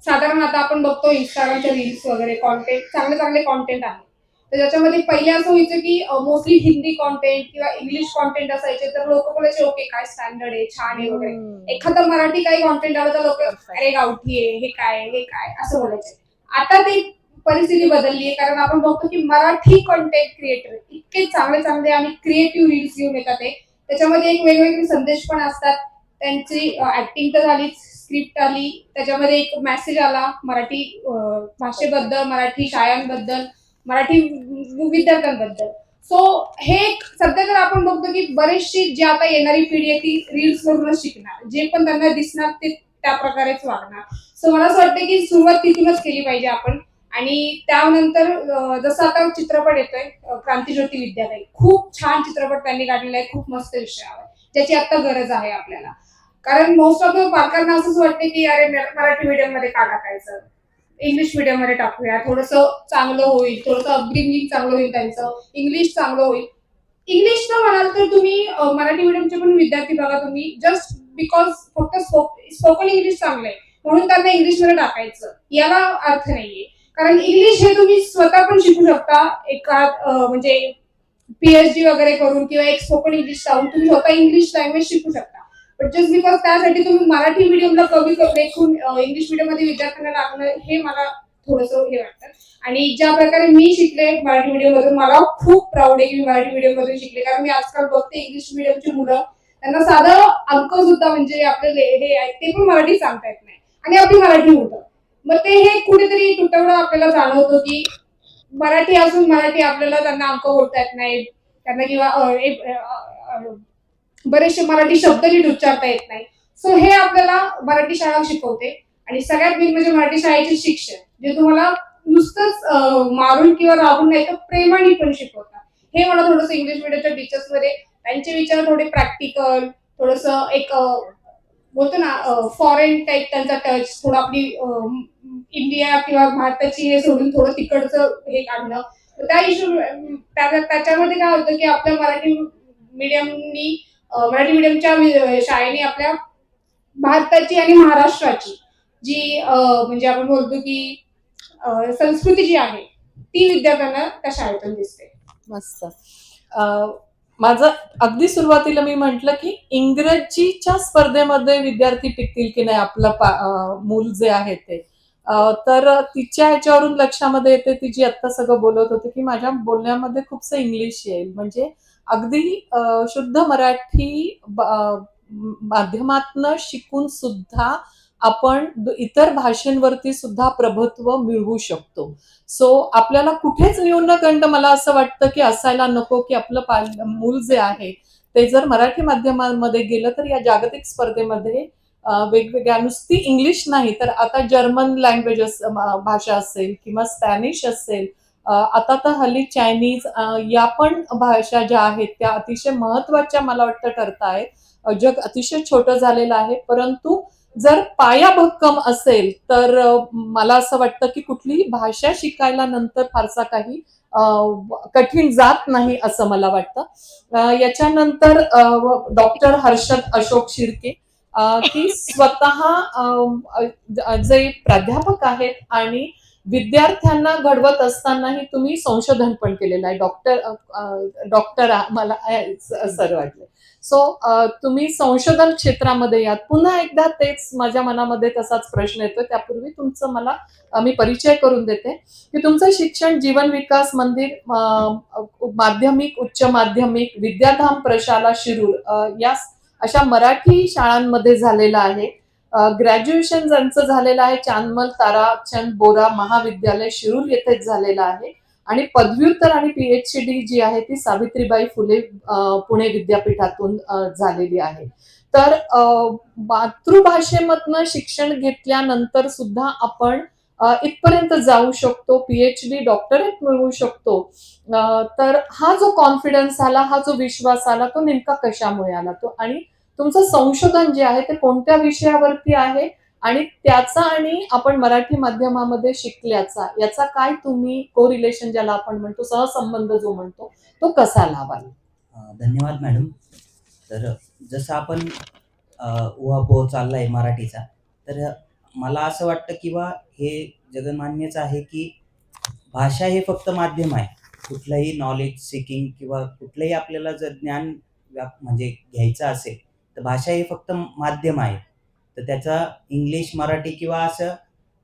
साधारण आता आपण बघतो इंस्टाग्रामच्या रील्स वगैरे, कॉन्टेंट चांगले कॉन्टेंट आहे. तर त्याच्यामध्ये पहिले असं व्हायचं की मोस्टली हिंदी कॉन्टेंट किंवा इंग्लिश कॉन्टेंट असायचे, तर लोक बोलायचे ओके काय स्टँडर्ड आहे, छान आहे वगैरे. एखादं मराठी काही कॉन्टेंट आलं तर लोक अरे गावठी आहे, हे काय असं बोलायचे. आता ते परिस्थिती बदलली आहे, कारण आपण बघतो की मराठी कॉन्टेंट क्रिएटर इतके चांगले आणि क्रिएटिव्ह रील्स घेऊन येतात. त्याच्यामध्ये एक वेगवेगळे संदेश पण असतात. त्यांची ऍक्टिंग तर झालीच, स्क्रिप्ट आली, त्याच्यामध्ये एक मेसेज आला मराठी भाषेबद्दल, मराठी शाळांबद्दल, मराठी विद्यार्थ्यांबद्दल. सो हे सध्या तर आपण बघतो की बरेचशी जी आता येणारी पिढी आहे ती रील्स वरूनच शिकणार, जे पण त्यांना दिसणार ते त्या प्रकारेच वागणार. सो मला असं वाटतं की सुरुवात तिथूनच केली पाहिजे आपण. आणि त्यानंतर जसं आता चित्रपट येतोय क्रांतिज्योती विद्यालय, खूप छान चित्रपट त्यांनी काढलेला आहे, खूप मस्त विषयावर, ज्याची आता गरज आहे आपल्याला. कारण मोस्ट ऑफ पालकांना असंच वाटतं की अरे मराठी मीडियम मध्ये का टाकायचं, इंग्लिश मीडियम मध्ये टाकूया, थोडंसं चांगलं होईल, थोडंसं अपब्रिंगिंग चांगलं होईल, त्यांचं इंग्लिश चांगलं होईल. इंग्लिश तर म्हणाल तर तुम्ही मराठी मीडियमचे पण विद्यार्थी बघा, तुम्ही जस्ट बिकॉज फक्त स्पोकन इंग्लिश चांगलं आहे म्हणून त्यांना इंग्लिश मध्ये टाकायचं याला अर्थ नाहीये. कारण इंग्लिश हे तुम्ही स्वतः पण शिकू शकता, एका म्हणजे पीएचडी वगैरे करून किंवा एक स्पोकन इंग्लिश लावून तुम्ही स्वतः इंग्लिश लँग्वेज शिकू शकता. बट जस्ट बिकॉज त्यासाठी तुम्ही मराठी मीडियमला कमी देखून इंग्लिश मीडियम मध्ये विद्यार्थ्यांना टाकणं हे मला थोडंसं हे वाटतं. आणि ज्या प्रकारे मी शिकले मराठी मीडियम मधून, मला खूप प्राऊड आहे की मी मराठी मीडियम मधून शिकले. कारण मी आजकाल बघते इंग्लिश मीडियमची मुलं, त्यांना साधं अंक सुद्धा म्हणजे आपले हे आहेत ते पण मराठी सांगता येत नाही आणि आपली मराठी होतं. मग ते हे कुठेतरी तुटवडा आपल्याला जाणवतो की मराठी असून मराठी आपल्याला त्यांना अंक बोलता येत नाही, त्यांना किंवा बरेचसे मराठी शब्द नीट उच्चारता येत नाही. सो हे आपल्याला मराठी शाळा शिकवते. आणि सगळ्यात मेन म्हणजे मराठी शाळेचे शिक्षण, जे तुम्हाला नुसतंच मारून किंवा राबून नाही तर प्रेमाने पण शिकवतात. हे मला थोडंसं इंग्लिश मीडियमच्या टीचर्स मध्ये त्यांचे विचार थोडे प्रॅक्टिकल, थोडंसं एक बोलतो ना फॉरेन टाईप त्यांचा टच, थोडं आपली इंडिया किंवा भारताची हे सोडून थोडं तिकडचं हे काढणं. त्या इश्यू त्याच्यामध्ये काय होतं की आपल्या मराठी मीडियमच्या शाळेने आपल्या भारताची आणि महाराष्ट्राची जी म्हणजे आपण बोलतो की संस्कृती जी आहे ती विद्यार्थ्यांना त्या शाळेतून दिसते. मस्त. माझं अगदी सुरुवातीला मी म्हटलं की इंग्रजीच्या स्पर्धेमध्ये विद्यार्थी टिकतील की नाही आपलं मूल जे आहे ते, तर तिच्या ह्याच्यावरून लक्षामध्ये येते, ती जी आत्ता सगळं बोलत होती की माझ्या बोलण्यामध्ये खूपसं इंग्लिश येईल, म्हणजे अगदी शुद्ध मराठी माध्यमातनं शिकून सुद्धा आपण इतर भाषांवरती सुद्धा प्रभुत्व मिळवू शकतो. सो आपल्याला कुठेच न्यूनगंड मला असं वाटतं की असायला नको, की आपलं मूल जे आहे ते जर मराठी माध्यमामध्ये गेलं तर या जागतिक स्पर्धेमध्ये वेगवेगळ्या नुसती इंग्लिश नाही तर आता जर्मन लँग्वेज भाषा असेल किंवा स्पॅनिश असेल, आता तर हल्ली चायनीज या पण भाषा ज्या आहेत त्या अतिशय महत्वाच्या मला वाटतं ठरत आहेत. जग अतिशय छोटं झालेलं आहे, परंतु जर पाया भक्कम असेल तर मला असं वाटतं की कुठलीही भाषा शिकायला नंतर फारसा काही कठीण जात नाही असं मला वाटतं. याच्यानंतर डॉक्टर हर्षद अशोक शिर्के की स्वतः जे प्राध्यापक आहेत आणि विद्यार्थ्यांना घडवत असतानाही तुम्ही संशोधन पण केलेलं आहे. डॉक्टर मला सर वाटले. सो तुम्ही संशोधन क्षेत्रामध्ये यात. पुन्हा एकदा तेच माझ्या मनामध्ये तसाच प्रश्न येतोय. त्यापूर्वी तुमचं मला मी परिचय करून देते की तुमचं शिक्षण जीवन विकास मंदिर माध्यमिक, उच्च माध्यमिक, विद्याधाम प्रशाला शिरूर या अशा मराठी शाळांमध्ये झालेलं आहे. ग्रॅज्युएशन ज्यांचं झालेलं आहे चांदमल ताराचंद बोरा महाविद्यालय शिरूर येथेच झालेलं आहे आणि पदव्युत्तर आणि PhD जी आहे ती सावित्रीबाई फुले पुणे विद्यापीठातून झालेली आहे. तर मातृभाषेमधनं शिक्षण घेतल्यानंतर सुद्धा आपण इथपर्यंत जाऊ शकतो, PhD डॉक्टरेट मिळवू शकतो. तर हा जो कॉन्फिडन्स आला, हा जो विश्वास आला, तो नेमका कशामुळे आला तो, आणि तुमचं संशोधन जे आहे ते कोणत्या विषयावरती आहे आणि त्याचा आणि आपण मराठी माध्यमामध्ये शिकल्याचा याचा काय तुम्ही कोरिलेशन ज्याला आपण म्हणतो, सहसंबंध जो म्हणतो, तो कसा लावाल? धन्यवाद मॅडम. तर जसं आपण उहापोह चाललाय मराठीचा, तर मला असं वाटतं किंवा हे जगन्मान्यच आहे की भाषा हे फक्त माध्यम आहे. कुठलंही नॉलेज सिकिंग किंवा कुठलंही आपल्याला जर ज्ञान म्हणजे घ्यायचं असेल तर भाषा हे फक्त माध्यम आहे. तर त्याचा इंग्लिश, मराठी किंवा असं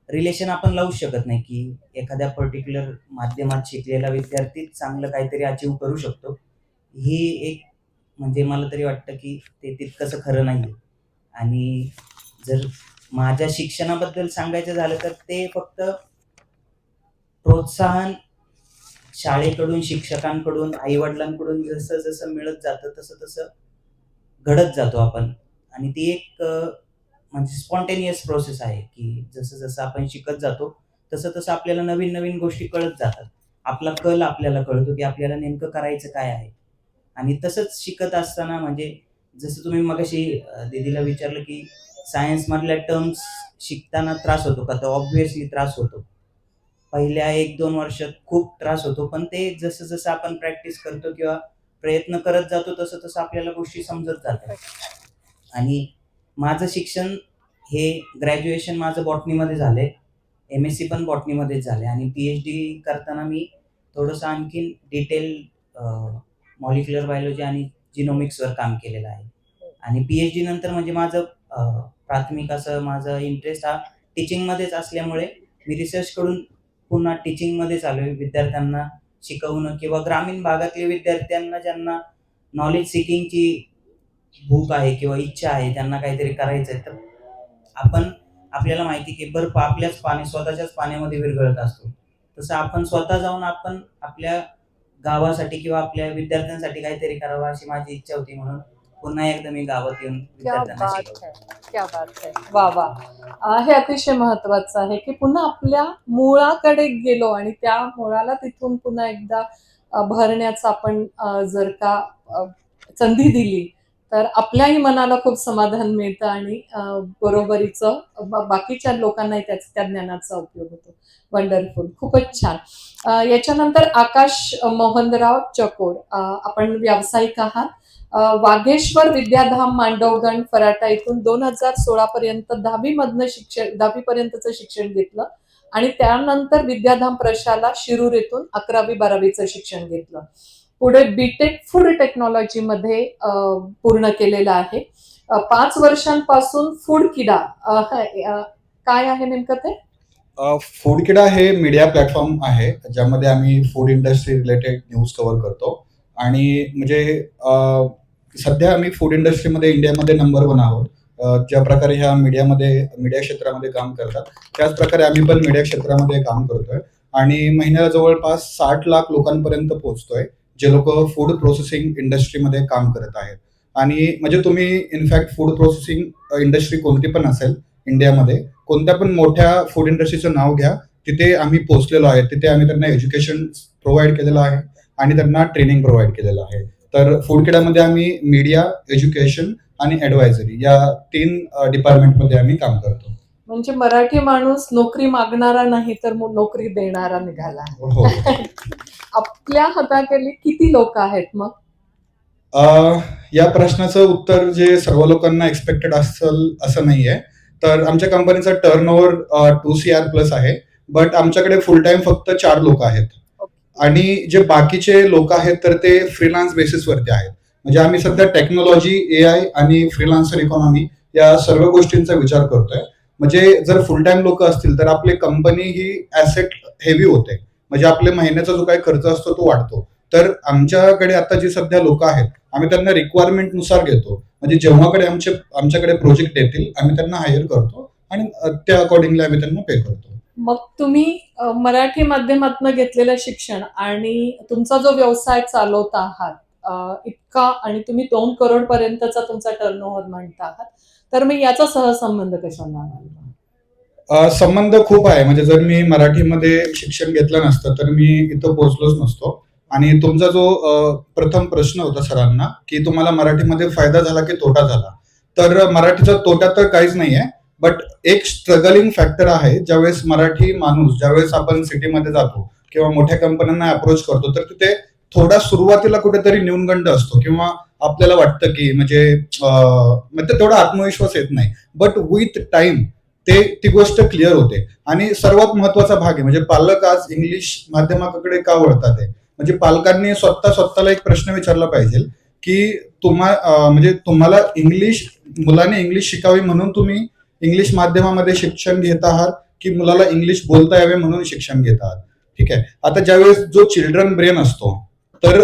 रिलेशन आपण लावू शकत नाही की एखाद्या पर्टिक्युलर माध्यमात शिकलेला विद्यार्थी चांगलं काहीतरी अचीव करू शकतो. ही एक म्हणजे मला तरी वाटतं की ते तितकंसं खरं नाही आहे. आणि जर माझ्या शिक्षणाबद्दल सांगायचं झालं तर ते फक्त प्रोत्साहन शाळेकडून, शिक्षकांकडून, आईवडिलांकडून जसं जसं मिळत जातं तसं तसं घडत जातो आपण. आणि ती एक म्हणजे स्पॉन्टेनियस प्रोसेस आहे की जसं जसं आपण शिकत जातो तसं तसं आपल्याला नवीन नवीन गोष्टी कळत जातात. आपला कल आपल्याला कळतो की आपल्याला नेमकं करायचं काय आहे. आणि तसंच शिकत असताना म्हणजे जसं तुम्ही मगाशी दीदीला विचारलं की सायन्समधल्या टर्म्स शिकताना त्रास होतो का, तर ऑब्व्हियसली त्रास होतो. पहिल्या 1-2 वर्षात खूप त्रास होतो, पण ते जसं जसं आपण प्रॅक्टिस करतो किंवा प्रयत्न करत जातो तसं तसं आपल्याला गोष्टी समजत जातात. आणि माझं शिक्षण हे ग्रॅज्युएशन माझं बॉटनीमध्ये झालंय, MSc पण बॉटनीमध्येच झालंय आणि PhD करताना मी थोडंसं आणखीन डिटेल मॉलिक्युलर बायोलॉजी आणि जिनोमिक्सवर काम केलेलं आहे. आणि PhD नंतर म्हणजे माझं प्राथमिक असं माझा इंटरेस्ट हा टीचिंगमध्येच असल्यामुळे मी रिसर्चकडून पुन्हा टीचिंगमध्येच आलोय. विद्यार्थ्यांना शिकवणं किंवा ग्रामीण भागातल्या विद्यार्थ्यांना ज्यांना नॉलेज सिकिंगची भूक आहे किंवा इच्छा आहे, त्यांना काहीतरी करायचं आहे, तर आपण आपल्याला माहिती की बर्फ आपल्याच स्वतःच्याच पाण्यामध्ये विरघळत असतो. तसं आपण स्वतः जाऊन आपण आपल्या गावासाठी किंवा आपल्या विद्यार्थ्यांसाठी काहीतरी करावं अशी माझी इच्छा होती. म्हणून पुन्हा एकदा मी गावात येऊन क्या विद्यार्थ्यांना बात शिकवतो. है, क्या बात है, वा वा. हे अतिशय महत्वाचं आहे की पुन्हा आपल्या मुळाकडे गेलो आणि त्या मुळाला तिथून पुन्हा एकदा भरण्याचा आपण जर का संधी दिली तर आपल्याही मनाला खूप समाधान मिळतं आणि बरोबरीचं बाकीच्या लोकांनाही त्या ज्ञानाचा उपयोग होतो. वंडरफुल, खूपच छान. याच्यानंतर आकाश मोहनराव चकोर, आपण व्यावसायिक आहात. वाघेश्वर विद्याधाम मांडवगण फराटा इथून 2016 पर्यंत 10वी पर्यंतचं शिक्षण घेतलं आणि त्यानंतर विद्याधाम प्रशाला शिरूर येथून 11वी-12वीचं शिक्षण घेतलं. पुढे बीटेक फूड टेक्नॉलॉजी मध्ये पूर्ण केलेलं आहे. 5 वर्षांपासून फूड किडा काय आहे नेमकं ते? फूड किडा हे मीडिया प्लॅटफॉर्म आहे ज्यामध्ये आम्ही food industry related news cover करतो. आणि म्हणजे सध्या आम्ही फूड इंडस्ट्रीमध्ये इंडियामध्ये नंबर 1 आहोत. ज्या प्रकारे ह्या मीडिया क्षेत्रामध्ये काम करतात त्याच प्रकारे आम्ही पण मीडिया क्षेत्रामध्ये काम करतोय आणि महिन्याला जवळपास 60 लाख लोकांपर्यंत पोहोचतोय जे लोक फूड प्रोसेसिंग इंडस्ट्रीमध्ये काम करत आहेत. आणि म्हणजे तुम्ही इनफॅक्ट फूड प्रोसेसिंग इंडस्ट्री कोणती पण असेल इंडियामध्ये, कोणत्या पण मोठ्या फूड इंडस्ट्रीचं नाव घ्या, तिथे आम्ही पोहोचलेलो आहे. तिथे आम्ही त्यांना एज्युकेशन प्रोव्हाइड केलेलं आहे आणि त्यांना ट्रेनिंग प्रोव्हाइड केलेलं आहे. तर फूडखेडामध्ये आम्ही मीडिया, एज्युकेशन आणि ॲडवायझरी या 3 डिपार्टमेंटमध्ये आम्ही काम करतो. म्हणजे मराठी माणूस नोकरी मागणारा नाही तर मग नोकरी देणारा निघाला आहे. हो. आपल्या हाताखाली किती लोक आहेत मग? या प्रश्नाचं उत्तर जे सर्व लोकांना एक्सपेक्टेड असेल असं नाहीये. तर आमच्या कंपनीचा टर्नओव्हर 2 CR प्लस आहे. बट आमच्याकडे फुल टाइम फक्त 4 लोक आहेत. आणि जे बाकीचे लोक आहेत तर ते फ्रीलान्स बेसिसवरती आहेत. म्हणजे आम्ही सध्या टेक्नॉलॉजी, AI आणि फ्रीलान्सर इकॉनॉमी या सर्व गोष्टींचा विचार करतोय. म्हणजे जर फुल टाइम लोक असतील तर आपली कंपनी ही ऍसेट हेवी होते. म्हणजे आपले महिन्याचा जो काही खर्च असतो तो वाढतो. तर आमच्याकडे आता जी सध्या लोक आहेत आम्ही त्यांना रिक्वायरमेंट नुसार घेतो. म्हणजे जेव्हाकडे आमच्याकडे प्रोजेक्ट येतील आम्ही त्यांना हायर करतो आणि त्या अकॉर्डिंगली आम्ही त्यांना पे करतो. मग तुम्ही मराठी माध्यमातून घेतलेलं शिक्षण आणि तुमचा जो व्यवसाय चालवता आहात इतका, आणि तुम्ही 2 करोड पर्यंतचा तुमचा टर्नओव्हर म्हणता आहात, तर मग याचा सहसंबंध कशाला आला? संबंध खूप आहे. म्हणजे जर मी मराठीमध्ये शिक्षण घेतलं नसतं तर मी इथं पोहोचलोच नसतो. आणि तुमचा जो प्रथम प्रश्न होता सरांना की तुम्हाला मराठीमध्ये फायदा झाला की तोटा झाला, तर मराठीचा तोटा तर काहीच नाहीये. बट एक स्ट्रगलिंग फॅक्टर आहे. ज्यावेळेस मराठी माणूस ज्यावेळेस आपण सिटीमध्ये जातो किंवा मोठ्या कंपन्यांना अप्रोच करतो तर तिथे थोडा सुरुवातीला कुठेतरी न्यूनगंड असतो किंवा आपल्याला वाटतं की म्हणजे तेवढा आत्मविश्वास येत नाही. बट विथ टाइम ती गोष्ट क्लिअर होते. आणि सर्वात महत्वाचा भाग आहे म्हणजे पालक आज इंग्लिश माध्यमाकडे का वळतात आहे. म्हणजे पालकांनी स्वतःला एक प्रश्न विचारला पाहिजे की म्हणजे तुम्हाला मुलाने इंग्लिश शिकावी म्हणून तुम्ही इंग्लिश माध्यमामध्ये शिक्षण घेत आहात की मुलाला इंग्लिश बोलता यावे म्हणून शिक्षण घेत आहात. ठीक आहे. आता ज्यावेळेस जो चिल्ड्रन ब्रेन असतो तर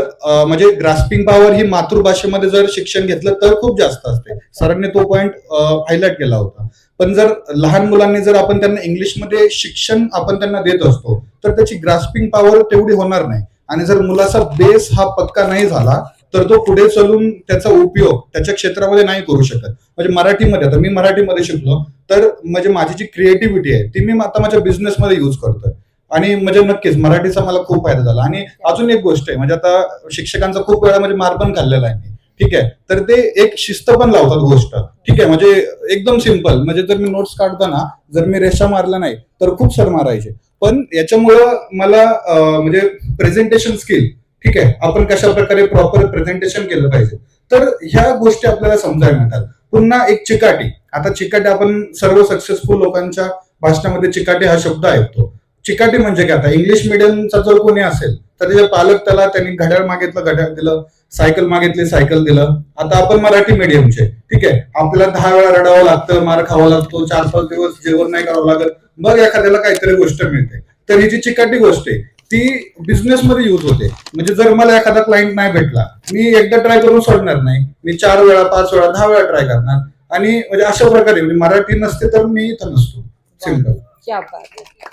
म्हणजे ग्रास्पिंग पॉवर ही मातृभाषेमध्ये जर शिक्षण घेतलं तर खूप जास्त असते. सरांनी तो पॉइंट हायलाइट केला होता. पण जर लहान मुलांनी जर आपण त्यांना इंग्लिशमध्ये शिक्षण आपण त्यांना देत असतो तर त्याची ग्रास्पिंग पॉवर तेवढी होणार नाही. आणि जर मुलाचा बेस हा पक्का नाही झाला तर तो पुढे चालून त्याचा उपयोग त्याच्या क्षेत्रामध्ये नाही करू शकत. म्हणजे मराठीमध्ये, आता मी मराठीमध्ये शिकलो तर म्हणजे माझी जी क्रिएटिव्हिटी आहे ती मी आता माझ्या बिझनेसमध्ये यूज करतोय. आणि म्हणजे नक्कीच मराठीचा मला खूप फायदा झाला. आणि अजून एक गोष्ट आहे, म्हणजे आता शिक्षकांचा खूप वेळा म्हणजे मार पण खाल्लेला आहे मी. ठीक आहे. तर ते एक शिस्त पण लावतात गोष्ट. ठीक आहे. म्हणजे एकदम सिंपल, म्हणजे जर मी नोट्स काढताना जर मी रेषा मारला नाही तर खूप सर मारायचे. पण याच्यामुळं मला म्हणजे प्रेझेंटेशन स्किल, ठीक आहे, आपण कशा प्रकारे प्रॉपर प्रेझेंटेशन केलं पाहिजे, तर ह्या गोष्टी आपल्याला समजायला मिळतात. पुन्हा एक चिकाटी. आता चिकाटी आपण सर्व सक्सेसफुल लोकांच्या भाषणामध्ये चिकाटी हा शब्द ऐकतो. चिकाटी म्हणजे काय? आता इंग्लिश मिडियमचा जर कोणी असेल तर त्याचे पालक त्यांनी घड्याळ मागितलं घड्याळ दिलं, सायकल मागितली सायकल दिलं. आता आपण मराठी मीडियमचे, ठीक आहे, आपल्याला 10 वेळा रडावं लागतं, मार खावा लागतो, 4-5 दिवस जेवण नाही करावं लागत, मग एखाद्याला काहीतरी गोष्ट मिळते. तर ही जी चिकाटी गोष्ट आहे ती बिझनेस मध्ये युज होते. म्हणजे जर मला एखादा क्लायंट नाही भेटला, मी एकदा ट्राय करून सोडणार नाही, मी 4 वेळा 5 वेळा 10 वेळा ट्राय करणार. आणि म्हणजे अशा प्रकारे म्हणजे मराठी नसते तर मी इथं नसतो. सिंपल. क्या बात आहे.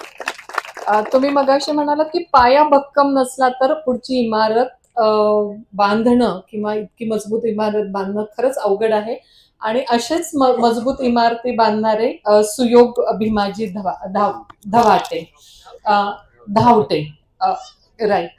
तुम्ही मगाशी म्हणालात की पाया भक्कम नसला तर पुढची इमारत बांधणं किंवा इतकी मजबूत इमारत बांधणं खरंच अवघड आहे. आणि असेच मजबूत इमारती बांधणारे सुयोग भीमाजी धवाटे धावटे, राईट.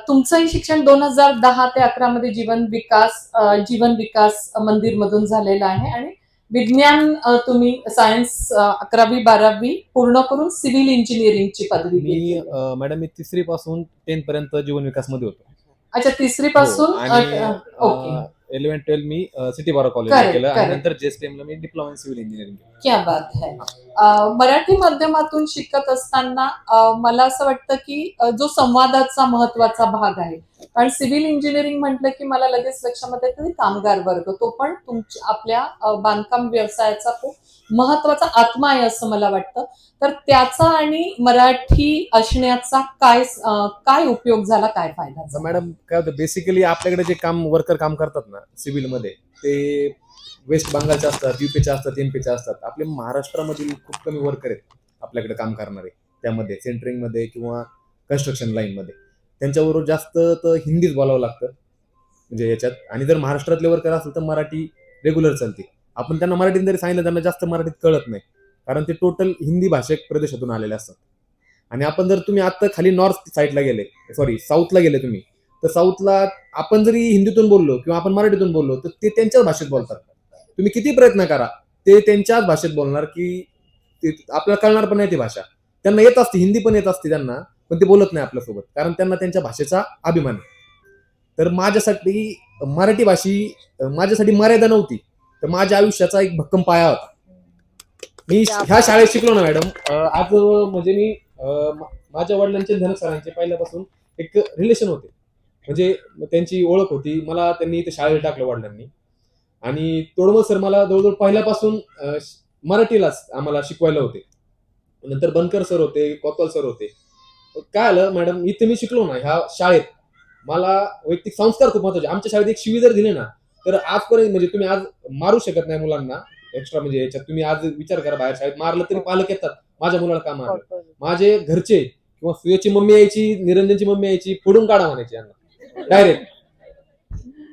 तुमचंही शिक्षण 2010 ते 11 मध्ये जीवन विकास मंदिर मधून झालेलं आहे. आणि विज्ञान तुम्ही सायन्स 11वी 12वी पूर्ण करून सिव्हिल इंजिनिअरिंगची पदवी घेतली. मॅडम मी 3री पासून 10th पर्यंत जीवन विकास मध्ये होतो. अच्छा, 3री पासून. ओके. 11-12 मी सिटी बारा कॉलेज केलं आणि नंतर JSTM ला मी डिप्लोमा इन सिव्हिल इंजिनिअरिंग केलं. क्या बात है. मराठी माध्यमातून शिकत असताना मला असं वाटतं की जो संवादाचा महत्वाचा भाग आहे, कारण सिव्हिल इंजिनिअरिंग म्हटलं की मला लगेच लक्षामध्ये येतं कामगार वर्ग, तो पण आपल्या बांधकाम व्यवसायाचा खूप महत्वाचा आत्मा आहे असं मला वाटतं. तर त्याचा आणि मराठी असण्याचा काय उपयोग झाला, काय फायदा झाला? मॅडम काय होतं, बेसिकली आपल्याकडे जे वर्कर काम करतात ना सिव्हिल मध्ये, ते वेस्ट बंगालचे असतात, UPचे असतात, MP असतात. आपले महाराष्ट्रामधील खूप कमी वर्कर आहेत आपल्याकडे काम करणारे, त्यामध्ये सेंटरिंग मध्ये किंवा कन्स्ट्रक्शन लाईन मध्ये. त्यांच्याबरोबर जास्त तर हिंदीच बोलावं लागतं म्हणजे याच्यात. आणि जर महाराष्ट्रातले वर्कर असेल तर मराठी रेग्युलर चालते. आपण त्यांना मराठीत जरी सांगितलं त्यांना जास्त मराठीत कळत नाही, कारण ते टोटल हिंदी भाषिक प्रदेशातून आलेले असतात. आणि आपण जर तुम्ही आता खाली नॉर्थ साईडला गेले, सॉरी साऊथला गेले तुम्ही, तर साऊथला आपण जरी हिंदीतून बोललो किंवा आपण मराठीतून बोललो तर ते त्यांच्याच भाषेत बोलतात. तुम्ही किती प्रयत्न करा ते त्यांच्याच भाषेत बोलणार, की आपल्याला कळणार पण नाही ती भाषा. त्यांना येत असते, हिंदी पण येत असते त्यांना, पण ते बोलत नाही आपल्यासोबत, कारण त्यांना त्यांच्या भाषेचा अभिमान आहे. तर माझ्यासाठी मराठी माझ्यासाठी मर्यादा नव्हती, तर माझ्या आयुष्याचा एक भक्कम पाया होता. मी ह्या शाळेत शिकलो ना मॅडम, आज म्हणजे मी माझ्या वडिलांचे धनक सरांचे पहिल्यापासून एक रिलेशन होते, म्हणजे त्यांची ओळख होती. मला त्यांनी इथे शाळेत टाकलं वडिलांनी, आणि तोडमल सर मला जवळजवळ पहिल्यापासून मराठीलाच आम्हाला शिकवायला होते. नंतर बनकर सर होते, कोतवाल सर होते. काय आलं मॅडम, इथे मी शिकलो ना ह्या शाळेत, मला वैयक्तिक संस्कार खूप महत्वाचे. आमच्या शाळेत एक शिवी जर दिले ना, तर आजपर्यंत म्हणजे तुम्ही आज मारू शकत नाही मुलांना एक्स्ट्रा, म्हणजे याच्यात तुम्ही आज विचार करा, बाहेर शाळेत मारलं तरी पालक येतात, माझ्या मुलाला का मारलं. माझे घरचे किंवा सुयेची मम्मी यायची, निरंजनची मम्मी यायची, फोडून काढा म्हणायची यांना डायरेक्ट.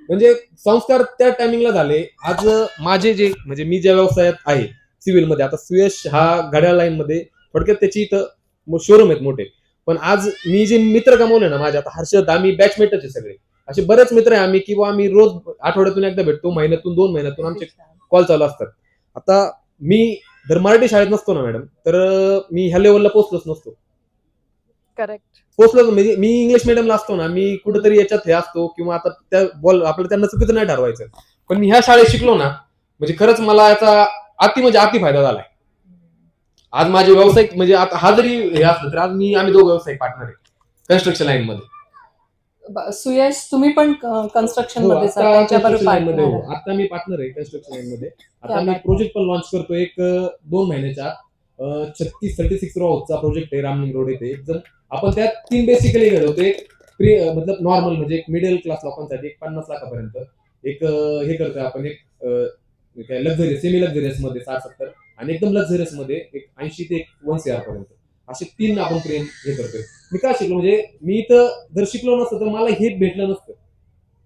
म्हणजे संस्कार त्या टायमिंगला झाले. आज माझे जे म्हणजे मी ज्या व्यवसायात आहे सिव्हिलमध्ये, आता सुयश हा घड्याळ लाईन मध्ये, थोडक्यात त्याची इथं शोरूम आहेत मोठे. पण आज मी जे मित्र गमावले ना माझे, आता हर्षद, आम्ही बॅचमेटच आहे सगळे, असे बरेच मित्र आहे आम्ही, किंवा आम्ही रोज आठवड्यातून एकदा भेटतो, महिन्यातून 2 महिन्यातून आमचे कॉल चालू असतात. आता मी जर मराठी शाळेत नसतो ना मॅडम, तर मी ह्या लेवलला पोहोचलोच नसतो. करेक्ट. पोहोचलो म्हणजे मी इंग्लिश मिडियमला असतो ना, मी कुठेतरी याच्यात हे असतो, किंवा आता त्या आपल्याला त्यांना चुकीचं नाही ठरवायचं. पण मी ह्या शाळेत शिकलो ना, म्हणजे खरंच मला याचा अति फायदा झालाय. आज माझे व्यावसायिक म्हणजे आता हा जरी हे असलं तर आज आम्ही दोघं व्यावसायिक पार्टनर आहे कन्स्ट्रक्शन लाईन मध्ये. सुयश, तुम्ही पण कन्स्ट्रक्शन हो, मध्ये आता त्यांच्याबरोबर construction line मध्ये, partner हो, आता मी पार्टनर आहे कन्स्ट्रक्शन लाईन मध्ये. क्या आता मी बात आहे. प्रोजेक्ट पण लॉन्च करतो एक 2 महिन्याच्या आत. 36 रो हाऊसचा प्रोजेक्ट आहे रामलिंग रोड येथे. एकदम आपण त्यात 3 बेसिकली घडवतो. एक प्री मतलब नॉर्मल म्हणजे एक मिडल क्लास लोकांसाठी एक 50 लाखापर्यंत एक हे करतोय आपण, एक काय लक्झरी सेमी लक्झरियस मध्ये 60-70, आणि एकदम लक्झरियस मध्ये एक 80 ते 1 CR पर्यंत, असे 3 आपण प्रेम हे करतोय. मी काय शिकलो म्हणजे मी इथं जर शिकलो नसतं तर मला हे भेटलं नसतं.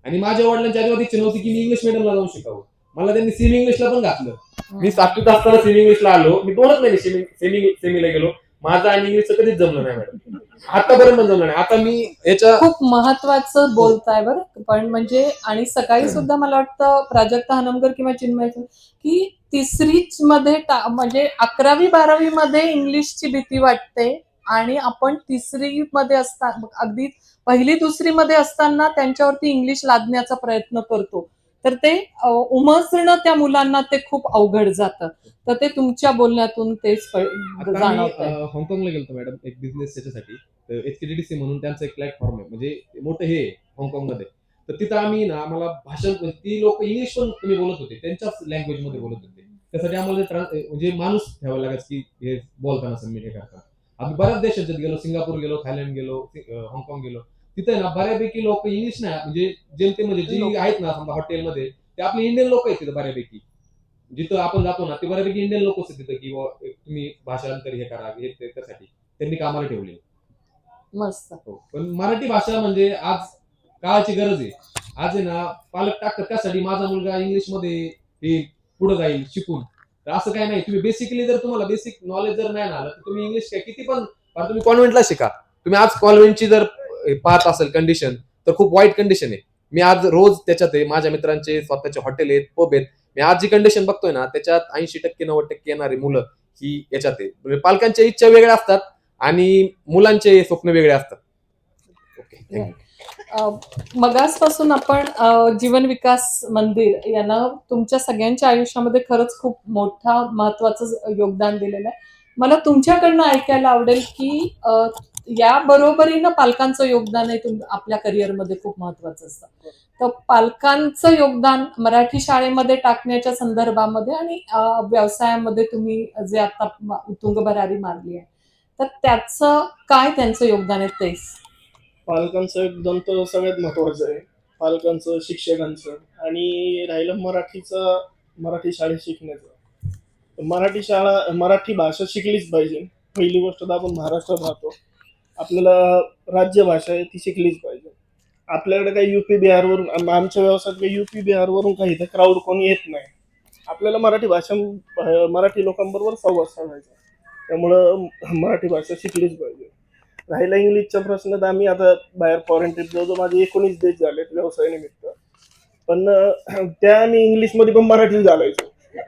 आणि माझ्या वडिलांची अजिबात इच्छा नव्हती की मी इंग्लिश मिडियमला जाऊन शिकावं. मला त्यांनी सेमी इंग्लिशला पण घातलं. मी 7वीत असताना सेमी इंग्लिशला आलो. मी 2च महिने सेमीला गेलो. माझं आणि इंग्लिशचं कधीच जमलं नाही मॅडम, आतापर्यंत पण जमलं नाही. आता मी याच्या खूप महत्वाचं बोलताय बरं. पण म्हणजे आणि सकाळी सुद्धा मला वाटतं प्राजक्ता हनमकर किंवा चिन्मय की तिसरीच मध्ये म्हणजे 11वी-12वी मध्ये इंग्लिशची भीती वाटते, आणि आपण तिसरी मध्ये असताना अगदी 1ली-2री मध्ये असताना त्यांच्यावरती इंग्लिश लादण्याचा प्रयत्न करतो, तर ते उमजणं त्या मुलांना ते खूप अवघड जातं. तर ते तुमच्या बोलण्यातून तेच आता मी जाणवत आहे. हाँगकाँगला गेलो मॅडम एक बिझनेस याच्यासाठी. HKDDC म्हणून त्यांचं एक प्लॅटफॉर्म आहे, म्हणजे मोठं हे हाँगकाँगमध्ये. तर तिथं आम्ही ना, आम्हाला भाषण ती लोक इंग्लिश पण तुम्ही बोलत होते, त्यांच्याच लँग्वेज मध्ये बोलत होते. त्यासाठी आम्हाला म्हणजे माणूस ठेवायला लागायचं की हे बोलताना सबमिट हे करताना. आम्ही बऱ्याच देशात गेलो, सिंगापूर गेलो, थायलंड गेलो, हाँगकाँग गेलो. तिथे ना बऱ्यापैकी लोक इंग्लिश नाही, म्हणजे जेमतेमध्ये जी आहेत ना समजा हॉटेलमध्ये, ते आपले इंडियन लोक आहेत तिथं बऱ्यापैकी. जिथं आपण जातो ना ते बऱ्यापैकी इंडियन लोकच आहेत तिथं, की तुम्ही भाषांतर हे करा, हे त्यासाठी त्यांनी कामाला ठेवले. मस्त. पण मराठी भाषा म्हणजे आज काळाची गरज आहे. आज आहे ना पालक टाकतात त्यासाठी माझा मुलगा इंग्लिश मध्ये हे पुढे जाईल शिकून. तर असं काही नाही. तुम्ही बेसिकली जर तुम्हाला बेसिक नॉलेज जर नाही आलं तर तुम्ही इंग्लिश काय किती पण तुम्ही कॉन्व्हेंटला शिका. तुम्ही आज कॉन्व्हेंटची जर पाहत असेल कंडिशन, तर खूप वाईट कंडिशन आहे. मी आज रोज त्याच्यात आहे, माझ्या मित्रांचे स्वतःचे हॉटेल आहेत, पब आहेत. मी आज जी कंडिशन बघतोय ना, त्याच्यात 80% 90% येणारी मुलं ही याच्यात आहे. म्हणजे पालकांच्या इच्छा वेगळ्या असतात आणि मुलांचे स्वप्न वेगळे असतात. ओके, मगासपासून आपण जीवन विकास मंदिर यांना तुमच्या सगळ्यांच्या आयुष्यामध्ये खरंच खूप मोठा महत्वाचं योगदान दिलेलं आहे. मला तुमच्याकडनं ऐकायला आवडेल की या बरोबरीनं पालकांचं योगदान आहे आपल्या करिअरमध्ये खूप महत्वाचं असतं. तर पालकांचं योगदान मराठी शाळेमध्ये टाकण्याच्या संदर्भामध्ये आणि व्यवसायामध्ये तुम्ही जे आता उत्तुंग भरारी मारली आहे, तर त्याचं काय त्यांचं योगदान आहे तेच. पालकांचं योगदान तर सगळ्यात महत्त्वाचं आहे. पालकांचं, शिक्षकांचं, आणि राहिलं मराठी शाळेत शिकण्याचं. मराठी भाषा शिकलीच पाहिजे. पहिली गोष्ट तर आपण महाराष्ट्रात राहतो, आपल्याला राज्यभाषा आहे ती शिकलीच पाहिजे. आपल्याकडे काही UP बिहारवरून, आमच्या व्यवसायात काही UP बिहारवरून काही इथं क्राऊड कोणी येत नाही. आपल्याला मराठी लोकांबरोबर संवाद साधायचा, त्यामुळं मराठी भाषा शिकलीच पाहिजे. राहिला इंग्लिशचा प्रश्न, तर आम्ही आता बाहेर फॉरेन ट्रिप जवळ माझे 19 देश झालेत व्यवसायानिमित्त. पण त्या आम्ही इंग्लिशमध्ये पण मराठी घालायचो.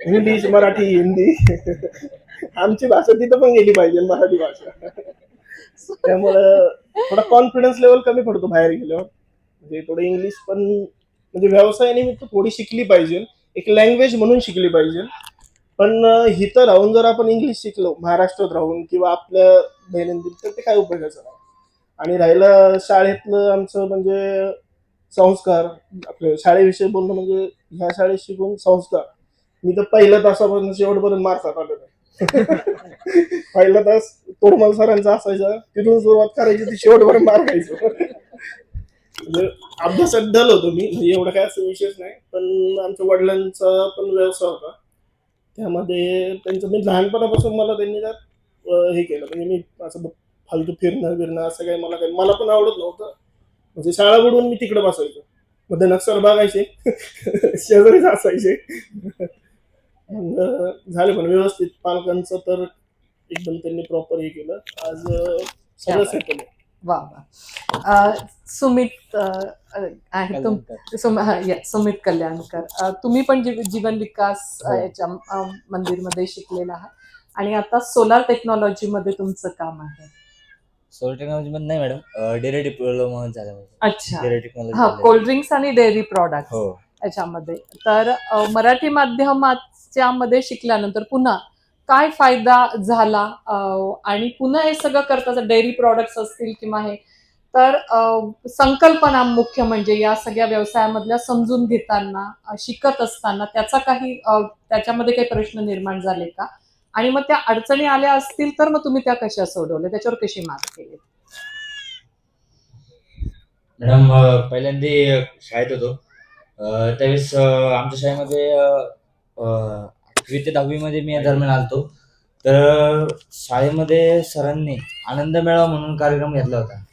इंग्लिश, मराठी, हिंदी. आमची भाषा तिथं पण गेली पाहिजे, मराठी भाषा. त्यामुळं थोडा कॉन्फिडन्स लेवल कमी पडतो बाहेर गेल्यावर. म्हणजे थोडं इंग्लिश पण म्हणजे व्यवसायानिमित्त थोडी शिकली पाहिजे, एक लँग्वेज म्हणून शिकली पाहिजे. पण इथं राहून जर आपण इंग्लिश शिकलो महाराष्ट्रात राहून किंवा आपल्या दैनंदिन, तर ते काय उपयोगाचं नाही. आणि राहिलं शाळेतलं आमचं म्हणजे संस्कार, आपल्या शाळेविषयी बोलणं म्हणजे ह्या शाळेत शिकून संस्कार. मी तर पहिल्या तासापासून शेवटपर्यंत मार खात आलेलो आहे. पहिला तास तोरमल सरांचा असायचा, तिथून सुरुवात करायची ती शेवटपर्यंत मार खायचो. म्हणजे अभ्यासात डल होतो मी, म्हणजे एवढा काय असं विशेष नाही. पण आमच्या वडिलांचा पण व्यवसाय होता, त्यामध्ये त्यांचं मी लहानपणापासून मला त्यांनी त्यात हे केलं. म्हणजे मी असं फालतू फिरणं असं काही मला पण आवडत नव्हतं. म्हणजे शाळा बुडवून मी तिकडे बसायचो, मध्ये नक्सर बघायचे. शेजारीच असायचे. मग झाले पण व्यवस्थित. पालकांचं तर एकदम त्यांनी प्रॉपर हे केलं. आज सगळं सेटल आहे. वा वा. सुमित आहे सुमित कल्याणकर, तुम्ही पण जीवन विकास याच्या मंदिरमध्ये शिकलेला आहात आणि आता सोलार टेक्नॉलॉजी मध्ये तुमचं काम आहे. सोलर टेक्नॉलॉजी मध्ये नाही मॅडम, डेअरी डिप्लोमा झाला. अच्छा. डेअरी हा, टेक्नॉलॉजी. कोल्ड ड्रिंक्स आणि डेअरी प्रॉडक्ट हो. याच्यामध्ये. तर मराठी माध्यमाच्या मध्ये शिकल्यानंतर पुन्हा काय फायदा झाला आणि पुन्हा हे सगळं करता, डेअरी प्रॉडक्ट्स असतील किंवा हे, तर संकल्पना मुख्य म्हणजे या सगळ्या व्यवसायामधल्या समजून घेताना, शिकत असताना त्याचा काही त्याच्यामध्ये काही प्रश्न निर्माण झाले का, आणि मग त्या अडचणी आल्या असतील तर मग तुम्ही त्या कशा सोडवल्या, त्याच्यावर कशी मात केली? मॅडम, पहिल्यांदा शाळेत होतो त्यावेळेस आमच्या शाळेमध्ये 8वी ते 10वी मध्ये मी या दरम्यान आलतो. तर शाळेमध्ये सरांनी आनंद मेळावा म्हणून कार्यक्रम घेतला होता.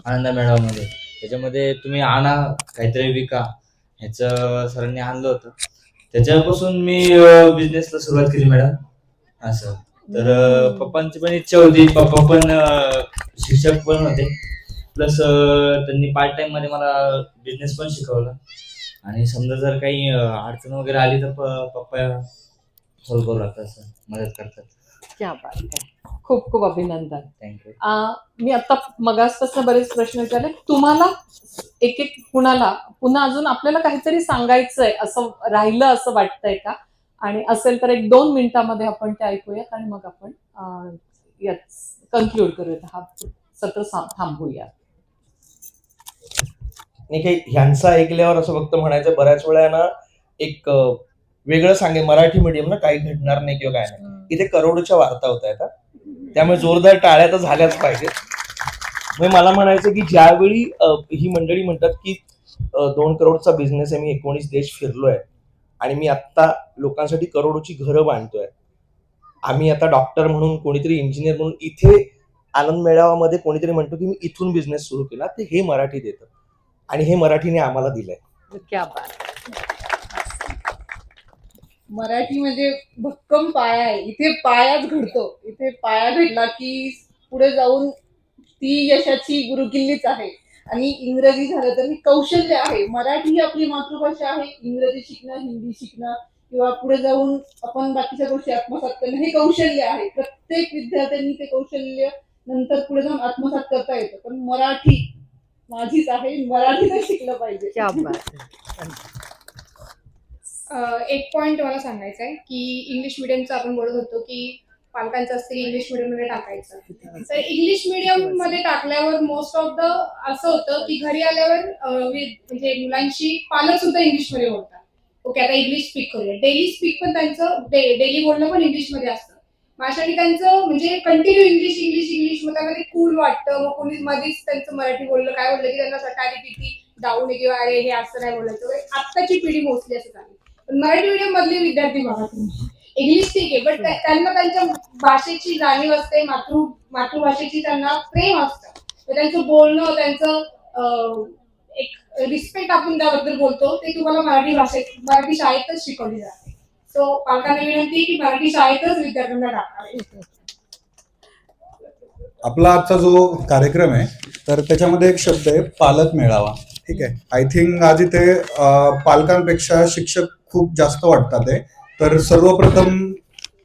आनंद मेळाव्यामध्ये त्याच्यामध्ये तुम्ही आणा काहीतरी विका ह्याचं सरांनी आणलं होतं. त्याच्यापासून मी बिझनेसला सुरुवात केली मॅडम. असं तर पप्पांची पण इच्छा होती. पप्पा पण शिक्षक पण होते, प्लस त्यांनी पार्ट टाइम मध्ये मला बिझनेस पण शिकवला. आणि समजा जर काही अडचण वगैरे आली तर पप्पा सॉल्व्ह करू लागतात, सर मदत करतात. क्या बात आहे. खूप खूप अभिनंदन. थँक्यू. मी आता मगासपासून बरेच प्रश्न विचारले. तुम्हाला एक एक कुणाला पुन्हा अजून आपल्याला काहीतरी सांगायचंय असं राहिलं असं वाटतंय का? आणि असेल तर 1-2 मिनिटांमध्ये आपण ते ऐकूयात आणि मग आपण कन्क्लूड करूयात, हा सत्र थांबवूया. नाही, काही ह्यांचं ऐकल्यावर असं फक्त म्हणायचं, बऱ्याच वेळा ना एक वेगळं सांगेल, मराठी मीडियम ना काही घडणार नाही किंवा काय नाही. इथे करोडोच्या वार्ता होत आहेत, त्यामुळे जोरदार टाळ्या तर झाल्याच पाहिजेत. म्हणजे मला म्हणायचं की ज्यावेळी ही मंडळी म्हणतात की 2 करोडचा बिझनेस आहे, मी 19 देश फिरलोय आणि मी आता लोकांसाठी करोडोची घरं बांधतोय. आम्ही आता डॉक्टर म्हणून, कोणीतरी इंजिनियर म्हणून, इथे आनंद मेळाव्यामध्ये कोणीतरी म्हणतो की मी इथून बिझनेस सुरू केला, ते हे मराठी देतं आणि हे मराठीने आम्हाला दिलंय. क्या बात. मराठी म्हणजे भक्कम पाया आहे. इथे पायाच घडतो. इथे पाया घडला की पुढे जाऊन ती यशाची गुरुकिल्लीच आहे. आणि इंग्रजी झालं तर ही कौशल्य आहे. मराठी ही आपली मातृभाषा आहे. इंग्रजी शिकणं, हिंदी शिकणं किंवा पुढे जाऊन आपण बाकीच्या गोष्टी आत्मसात करणं हे कौशल्य आहे. प्रत्येक विद्यार्थ्यांनी ते कौशल्य नंतर पुढे जाऊन आत्मसात करता येतं. पण मराठी माझीच आहे, मराठीतच शिकलं पाहिजे. क्या बात. एक पॉइंट मला सांगायचा आहे की इंग्लिश मिडियमचं आपण बोलत होतो की पालकांचं असतं की इंग्लिश मिडियम मध्ये टाकायचं. तर इंग्लिश मिडियम मध्ये टाकल्यावर मोस्ट ऑफ द असं होतं की घरी आल्यावर म्हणजे मुलांशी पालक सुद्धा इंग्लिश मध्ये बोलतात. ओके, आता इंग्लिश स्पीक करूया. डेली स्पीक पण त्यांचं डेली बोलणं पण इंग्लिश मध्ये असतं. माझ्यासाठी त्यांचं म्हणजे कंटिन्यू इंग्लिश इंग्लिश इंग्लिश, मग त्यांना ते कूल वाटतं. मग कोणी मध्येच त्यांचं मराठी बोललं, काय बोललं की त्यांना सटारी किती डाऊन आहे किंवा अरे हे असं नाही बोलायचं. आत्ताची पिढी मोस्टली असं झाली. मराठी मीडियम मधले विद्यार्थी बघा तुम्ही, इंग्लिश ठीक आहे बट त्यांना त्यांच्या भाषेची जाणीव असते, मातृभाषेची त्यांना प्रेम असतं. त्यांचं बोलणं, त्यांचं एक रिस्पेक्ट आपण त्याबद्दल बोलतो ते तुम्हाला मराठी शाळेतच शिकवली जाते. सो पालकांना विनंती की मराठी शाळेतच विद्यार्थ्यांना टाकावे. आपला आजचा जो कार्यक्रम आहे तर त्याच्यामध्ये एक शब्द आहे पालक मेळावा. ठीक आहे. आय थिंक आज इथे पालकांपेक्षा शिक्षक खूप जास्त वाटतात आहे. तर सर्वप्रथम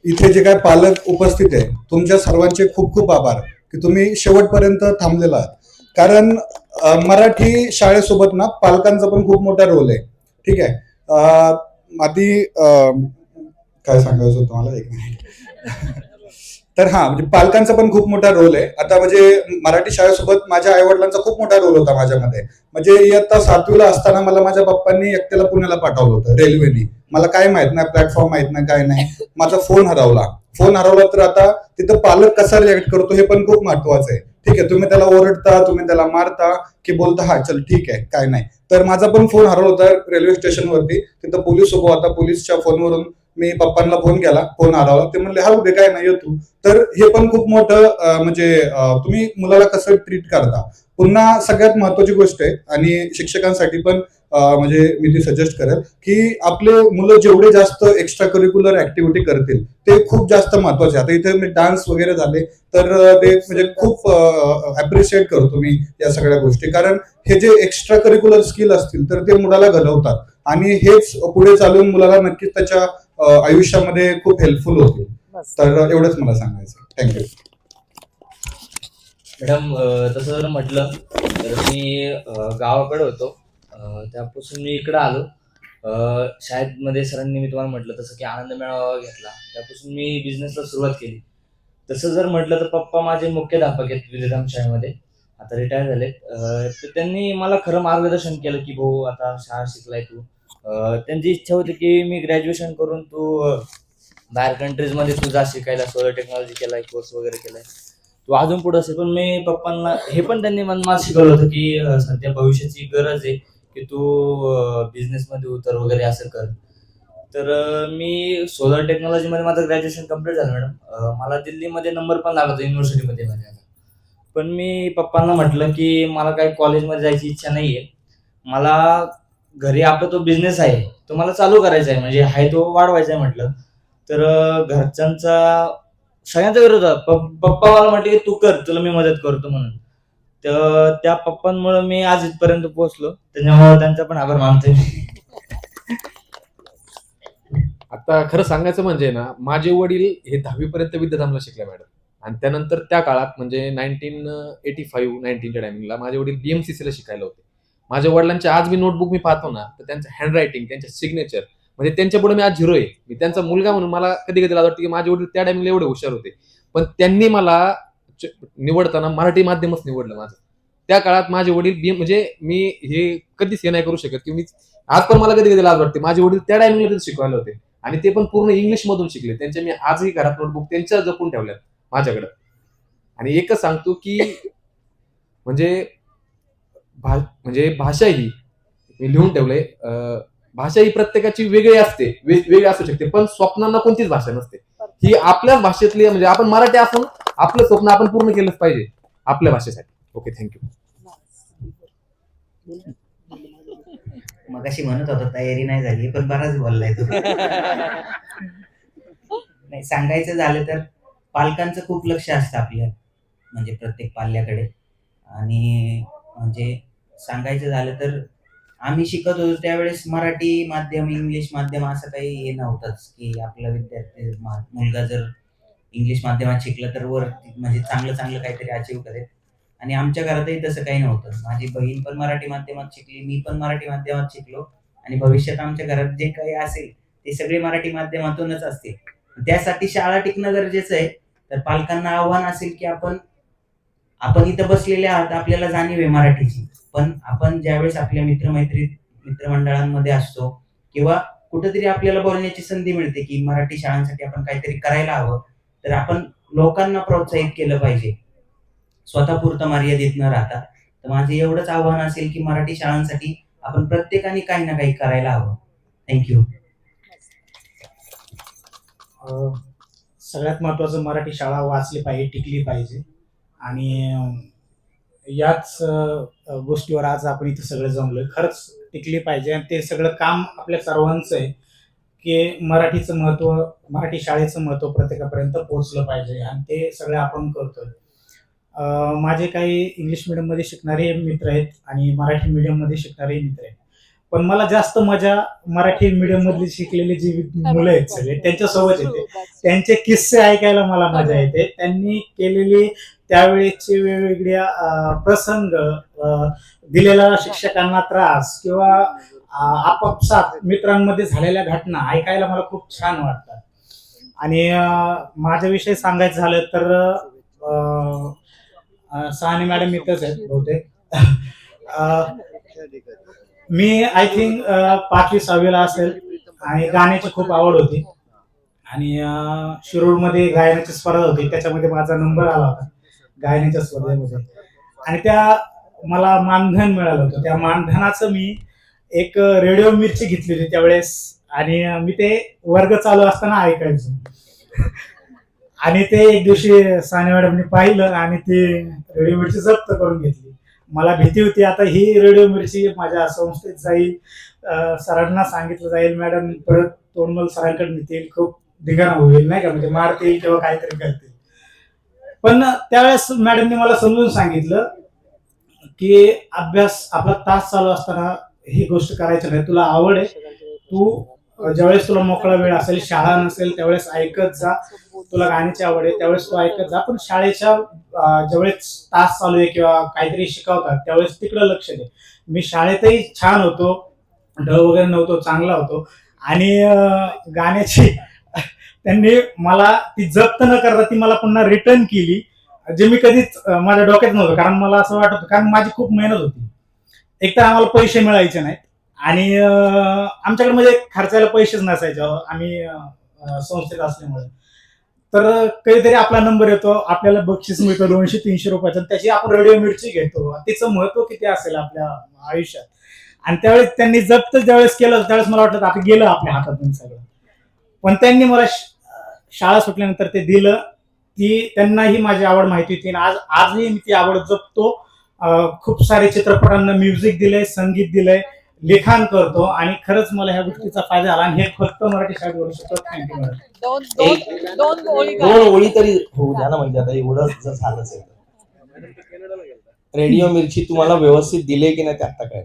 इथे जे काय पालक उपस्थित आहे तुमच्या सर्वांचे खूप खूप आभार की तुम्ही शेवटपर्यंत थांबलेला आहात. कारण मराठी शाळेसोबत ना पालकांचा पण खूप मोठा रोल आहे. ठीक आहे. आधी काय सांगायचं होतं मला, एक मिनिट. तर म्हणजे पालकांचा पण खूप मोठा रोल आहे. आता म्हणजे मराठी शाळेसोबत माझ्या आईवडिलांचा खूप मोठा रोल होता माझ्यामध्ये. म्हणजे इयत्ता 7वीला असताना मला माझ्या पप्पांनी एकट्याला पुण्याला पाठवलं होतं रेल्वेने. मला काय माहित नाही, प्लॅटफॉर्म माहित नाही, काय नाही. माझा फोन हरवला तर आता तिथं पालक कसा रिॲक्ट करतो हे पण खूप महत्वाचं आहे. ठीक आहे. तुम्ही त्याला ओरडता, तुम्ही त्याला मारता की बोलता हा चल ठीक आहे काय नाही. तर माझा पण फोन हरवला होता रेल्वे स्टेशनवरती. तिथं पोलीस उभा होता. पोलीसच्या फोनवरून मी पप्पांना फोन केला, फोन हरवला. ते म्हणले हा उद्या काय नाही येतो. तर हे पण खूप मोठं म्हणजे तुम्ही मुलाला कसं ट्रीट करता. पुन्हा सगळ्यात महत्वाची गोष्ट आहे आणि शिक्षकांसाठी पण म्हणजे मी ती सजेस्ट करेल की आपले मुलं जेवढे जास्त एक्स्ट्रा करिक्युलर ऍक्टिव्हिटी करतील ते खूप जास्त महत्वाचे. आता इथे मी डान्स वगैरे झाले तर ते म्हणजे खूप अप्रिशिएट करतो मी या सगळ्या गोष्टी. कारण हे जे एक्स्ट्रा करिक्युलर स्किल असतील तर ते मुलाला घडवतात आणि हेच पुढे चालून मुलाला नक्कीच त्याच्या आयुष्यामध्ये खूप हेल्पफुल होतील. तर एवढंच मला सांगायचं. Thank you madam. तसं जर म्हटलं तर मी गावाकडे होतो. त्यापासून मी इकडं आलो. शाळेमध्ये सरांनी मी तुम्हाला म्हटलं तसं की आनंद मेळावा घेतला. त्यापासून मी बिझनेसला सुरुवात केली. तसं जर म्हटलं तर पप्पा माझे मुख्याध्यापक आहेत विद्याधाम शाळेमध्ये, आता रिटायर झालेत. तर त्यांनी मला खरं मार्गदर्शन केलं की भाऊ आता शाळा शिकलाय तू. त्यांची इच्छा होती की मी ग्रॅज्युएशन करून तू बाहेर कंट्रीजमध्ये तू जा शिकायला, सोलर टेक्नॉलॉजी केलाय, कोर्स वगैरे केलाय, तू अजून पुढे असेल. पण मी पप्पांना हे पण त्यांनी मला शिकवलं होतं की सध्या भविष्याची गरज आहे की तू बिझनेसमध्ये उतर वगैरे असं कर. तर मी सोलर टेक्नॉलॉजीमध्ये माझं ग्रॅज्युएशन कम्प्लीट झालं मॅडम. मला दिल्लीमध्ये नंबर पण लागला होता युनिव्हर्सिटीमध्ये माझ्या. पण मी पप्पांना म्हटलं की मला काही कॉलेजमध्ये जायची इच्छा नाहीये. मला घरी आपला तो बिझनेस आहे तो मला चालू करायचा आहे, म्हणजे आहे तो वाढवायचा आहे म्हटलं. तर घरच्यांचा सगळ्यांचा विरोध होता. पप्पा मला म्हटले की तू कर, तुला मी मदत करतो म्हणून. तर त्या पप्पांमुळे मी आज इथपर्यंत पोहोचलो. त्याच्यामुळे त्यांचा पण आभार मानतोय. आता खरं सांगायचं म्हणजे ना, माझे वडील हे 10वी पर्यंत विद्याधामला शिकले मॅडम. आणि त्यानंतर त्या काळात म्हणजे 1985-19च्या टायमिंगला माझे वडील BMCC ला शिकायला होते. माझ्या वडिलांच्या आज मी नोटबुक फाहतो ना तर त्यांचं हँडरायटिंग, त्यांचे सिग्नेचर म्हणजे त्यांच्या पुढे मी आज झिरो आहे. मी त्यांचा मुलगा म्हणून मला कधी कधी वाटतं की माझे वडील त्या टायमिंगला एवढे हुशार होते. पण त्यांनी मला निवडताना मराठी माध्यमच निवडलं माझं. त्या काळात माझे वडील म्हणजे मी हे कधीच हे नाही करू शकत की मी आज पण मला कधी कधी लाज वाटते. माझे वडील त्या टायमिंगला शिकवायला होते आणि ते पण पूर्ण इंग्लिश मधून शिकले. त्यांचे मी आजही घरात नोटबुक त्यांच्या जपून ठेवल्यात माझ्याकडे. आणि एकच सांगतो की म्हणजे म्हणजे भाषा ही मी लिहून ठेवलंय. भाषा ही प्रत्येकाची वेगळी असते, वेगळी असू शकते, पण स्वप्नांना कोणतीच भाषा नसते. ही आपल्याच भाषेतली म्हणजे आपण मराठी असून आपलं स्वप्न आपण पूर्ण केलंच पाहिजे आपल्या भाषेसाठी. Okay, thank you. मगाशी म्हणत होता तयारी नाही झाली, पण बराच बोललाय तो. नाही, सांगायचं झालं तर पालकांचं खूप लक्ष असतं आपल्या, म्हणजे प्रत्येक पाल्याकडे. आणि म्हणजे सांगायचं झालं तर आम्ही शिकत होतो त्यावेळेस मराठी माध्यम, इंग्लिश माध्यम असं काही हे नव्हतंच की आपला विद्यार्थी मुलगा जर इंग्लिश माध्यमात शिकला तर वर म्हणजे चांगलं काहीतरी अचीव करेल. आणि आमच्या घरातही तसं काही नव्हतं. माझी बहीण पण मराठी माध्यमात शिकली, मी पण मराठी माध्यमात शिकलो आणि भविष्यात आमच्या घरात जे काही असेल ते सगळे मराठी माध्यमातूनच असतील. त्यासाठी शाळा टिकणं गरजेचं आहे. तर पालकांना आव्हान असेल की आपण इथं बसलेले आहात, आपल्याला जाणीव आहे मराठीची, पण आपण ज्यावेळेस आपल्या मित्रमंडळांमध्ये असतो किंवा कुठेतरी आपल्याला बोलण्याची संधी मिळते की मराठी शाळांसाठी आपण काहीतरी करायला हवं, तर आपण लोकांना प्रोत्साहित केलं पाहिजे, स्वतःपुरतं मर्यादित न राहता. तर माझं एवढंच आव्हान असेल की मराठी शाळांसाठी आपण प्रत्येकाने काही ना काही करायला हवं. थँक्यू. सगळ्यात महत्वाचं मराठी शाळा वाचली पाहिजे, टिकली पाहिजे. आणि याच गोष्टीवर आज आपण इथं सगळं जमलोय. खरंच टिकली पाहिजे आणि ते सगळं काम आपल्या सर्वांचं आहे की मराठीचं महत्त्व, मराठी शाळेचं महत्त्व प्रत्येकापर्यंत पोहोचलं पाहिजे आणि ते सगळं आपण करतोय. माझे काही इंग्लिश मिडियममध्ये शिकणारे मित्र आहेत आणि मराठी मीडियममध्ये शिकणारे मित्र आहेत. पण मला जास्त मजा मराठी मीडियम मधली शिकलेली जी मुलं आहेत सगळे त्यांच्यासोबत येते. त्यांचे किस्से ऐकायला मला मजा येते. त्यांनी केलेली त्यावेळेचे वेगवेगळ्या प्रसंग, दिलेला शिक्षकांना त्रास किंवा आपापसात मित्रांमध्ये झालेल्या घटना ऐकायला मला खूप छान वाटतात. आणि माझ्याविषयी सांगायचं झालं तर साने मॅडम इथंच आहेत बहुतेक. मी आय थिंक 5वी-6वीला असेल आणि गाण्याची खूप आवड होती आणि शिरूरमध्ये गायनाची स्पर्धा होती, त्याच्यामध्ये माझा नंबर आला होता गायनाच्या स्पर्धेमध्ये आणि त्या मला मानधन मिळालं होतं. त्या मानधनाचं मी एक रेडिओ मिरची घेतली होती त्यावेळेस आणि मी ते वर्ग चालू असताना ऐकायचो. आणि ते एक दिवशी साने मॅडमनी पाहिलं आणि ती रेडिओ मिरची जप्त करून घेतली. मला भीती होती आता ही रेडिओ मिरची माझ्या संस्थेत जाईल, सरांना सांगितलं जाईल, मॅडम परत तोंडमल सरांकडे नेतील, खूप धिंगाणा होईल नाही का, म्हणजे मारतील किंवा काहीतरी करतील. पण त्यावेळेस मॅडमनी मला समजून सांगितलं की अभ्यास आपला तास चालू असताना ही गोष्ट करायची नाही, तुला आवड आहे, तू ज्यावेळेस तुला मोकळा वेळ असेल, शाळा नसेल त्यावेळेस ऐकत जा, तुला गाण्याची आवड आहे त्यावेळेस तू ऐकत जा, पण शाळेच्या ज्यावेळेस तास चालू आहे किंवा काहीतरी शिकवतात त्यावेळेस तिकडे लक्ष दे. मी शाळेतही छान होतो, ढ वगैरे नव्हतो, चांगला होतो आणि गाण्याची त्यांनी मला ती जप्त न करता ती मला पुन्हा रिटर्न केली, जे मी कधीच माझ्या डोक्यात नव्हतं. कारण मला असं वाटत होतं, कारण माझी खूप मेहनत होती. एक तर आम्हाला पैसे मिळायचे नाहीत आणि आमच्याकडे म्हणजे खर्चायला पैसेच नसायचे आम्ही संस्थेत असल्यामुळे. तर कधीतरी आपला नंबर येतो, आपल्याला बक्षीस मिळतं 200-300 रुपयाचं, त्याची आपण रेडिओ मिरची घेतो. तिचं महत्व किती असेल आपल्या आयुष्यात. आणि त्यावेळेस त्यांनी जप्त ज्यावेळेस केलं त्यावेळेस मला वाटलं आता गेलं आपल्या हातातून सगळं. पण त्यांनी मला शाळा सुटल्यानंतर ते दिलं. त्यांनाही माझी आवड माहिती होती आणि आजही मी ती आवड जपतो. खूप सारे चित्रपटांना म्युझिक दिलंय, संगीत दिलंय, लिखाण करतो आणि खरंच मला ह्या गोष्टीचा फायदा झाला आणि हे फक्त मराठी शाळेत बोलू शकतो. Thank you madam. दोन ओळी तरी होऊ द्या ना, म्हणजे आता एवढं जर झालं असेल तर. रेडिओ मिरची तुम्हाला व्यवस्थित दिले की नाही ते आता काय?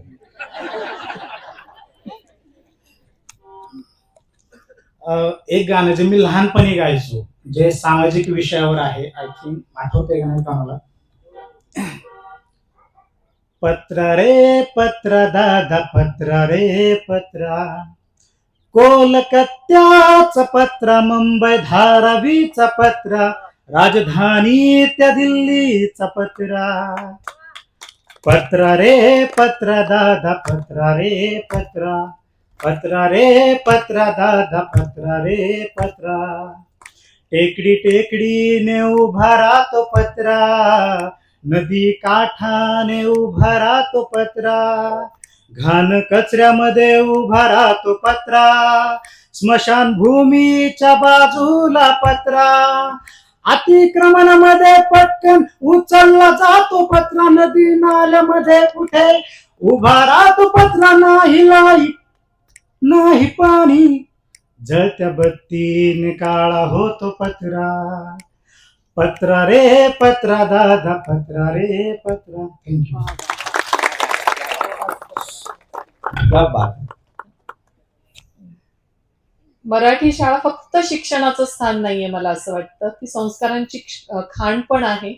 एक गाणं जे मी लहानपणी गायचो, जे सामाजिक विषयावर आहे, आय थिंक आठवतंय का नाही का मला. पत्र रे पत्र दादा पत्र रे पत्र, कोलकात्याचं पत्र, मुंबई धारावीचं पत्र, राजधानी त्या दिल्लीचं पत्र. पत्र रे पत्र दादा पत्र रे पत्र, पत्र रे पत्र दादा पत्र रे पत्र. टेकडी टेकडीने उभा राहतो पत्रा, नदी काठाने उभा राहतो पत्रा, घाण कचऱ्यामध्ये उभा राहतो पत्रा, स्मशान भूमीच्या बाजूला पत्रा, अतिक्रमणामध्ये पटकन उचलला जातो पत्रा, नदी नाल्यामध्ये कुठे उभा राहतो पत्रा, नाही लाईट नाही पाणी, जळत्या बत्तीने काळा होतो पत्रा. पत्रा रे पत्रा दादा पत्रा रे पत्रा. थँक्यू. क्या बात. मराठी शाळा फक्त शिक्षणाचं स्थान नाहीये, मला असं वाटतं ती संस्कारांची खाण पण आहे.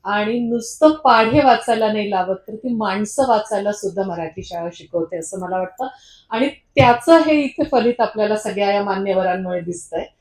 आणि नुसतं पाढे वाचायला नाही लावत, तर ती माणसं वाचायला सुद्धा मराठी शाळा शिकवते असं मला वाटतं. आणि त्याचं हे इथे फलित आपल्याला सगळ्या या मान्यवरांमुळे दिसतंय.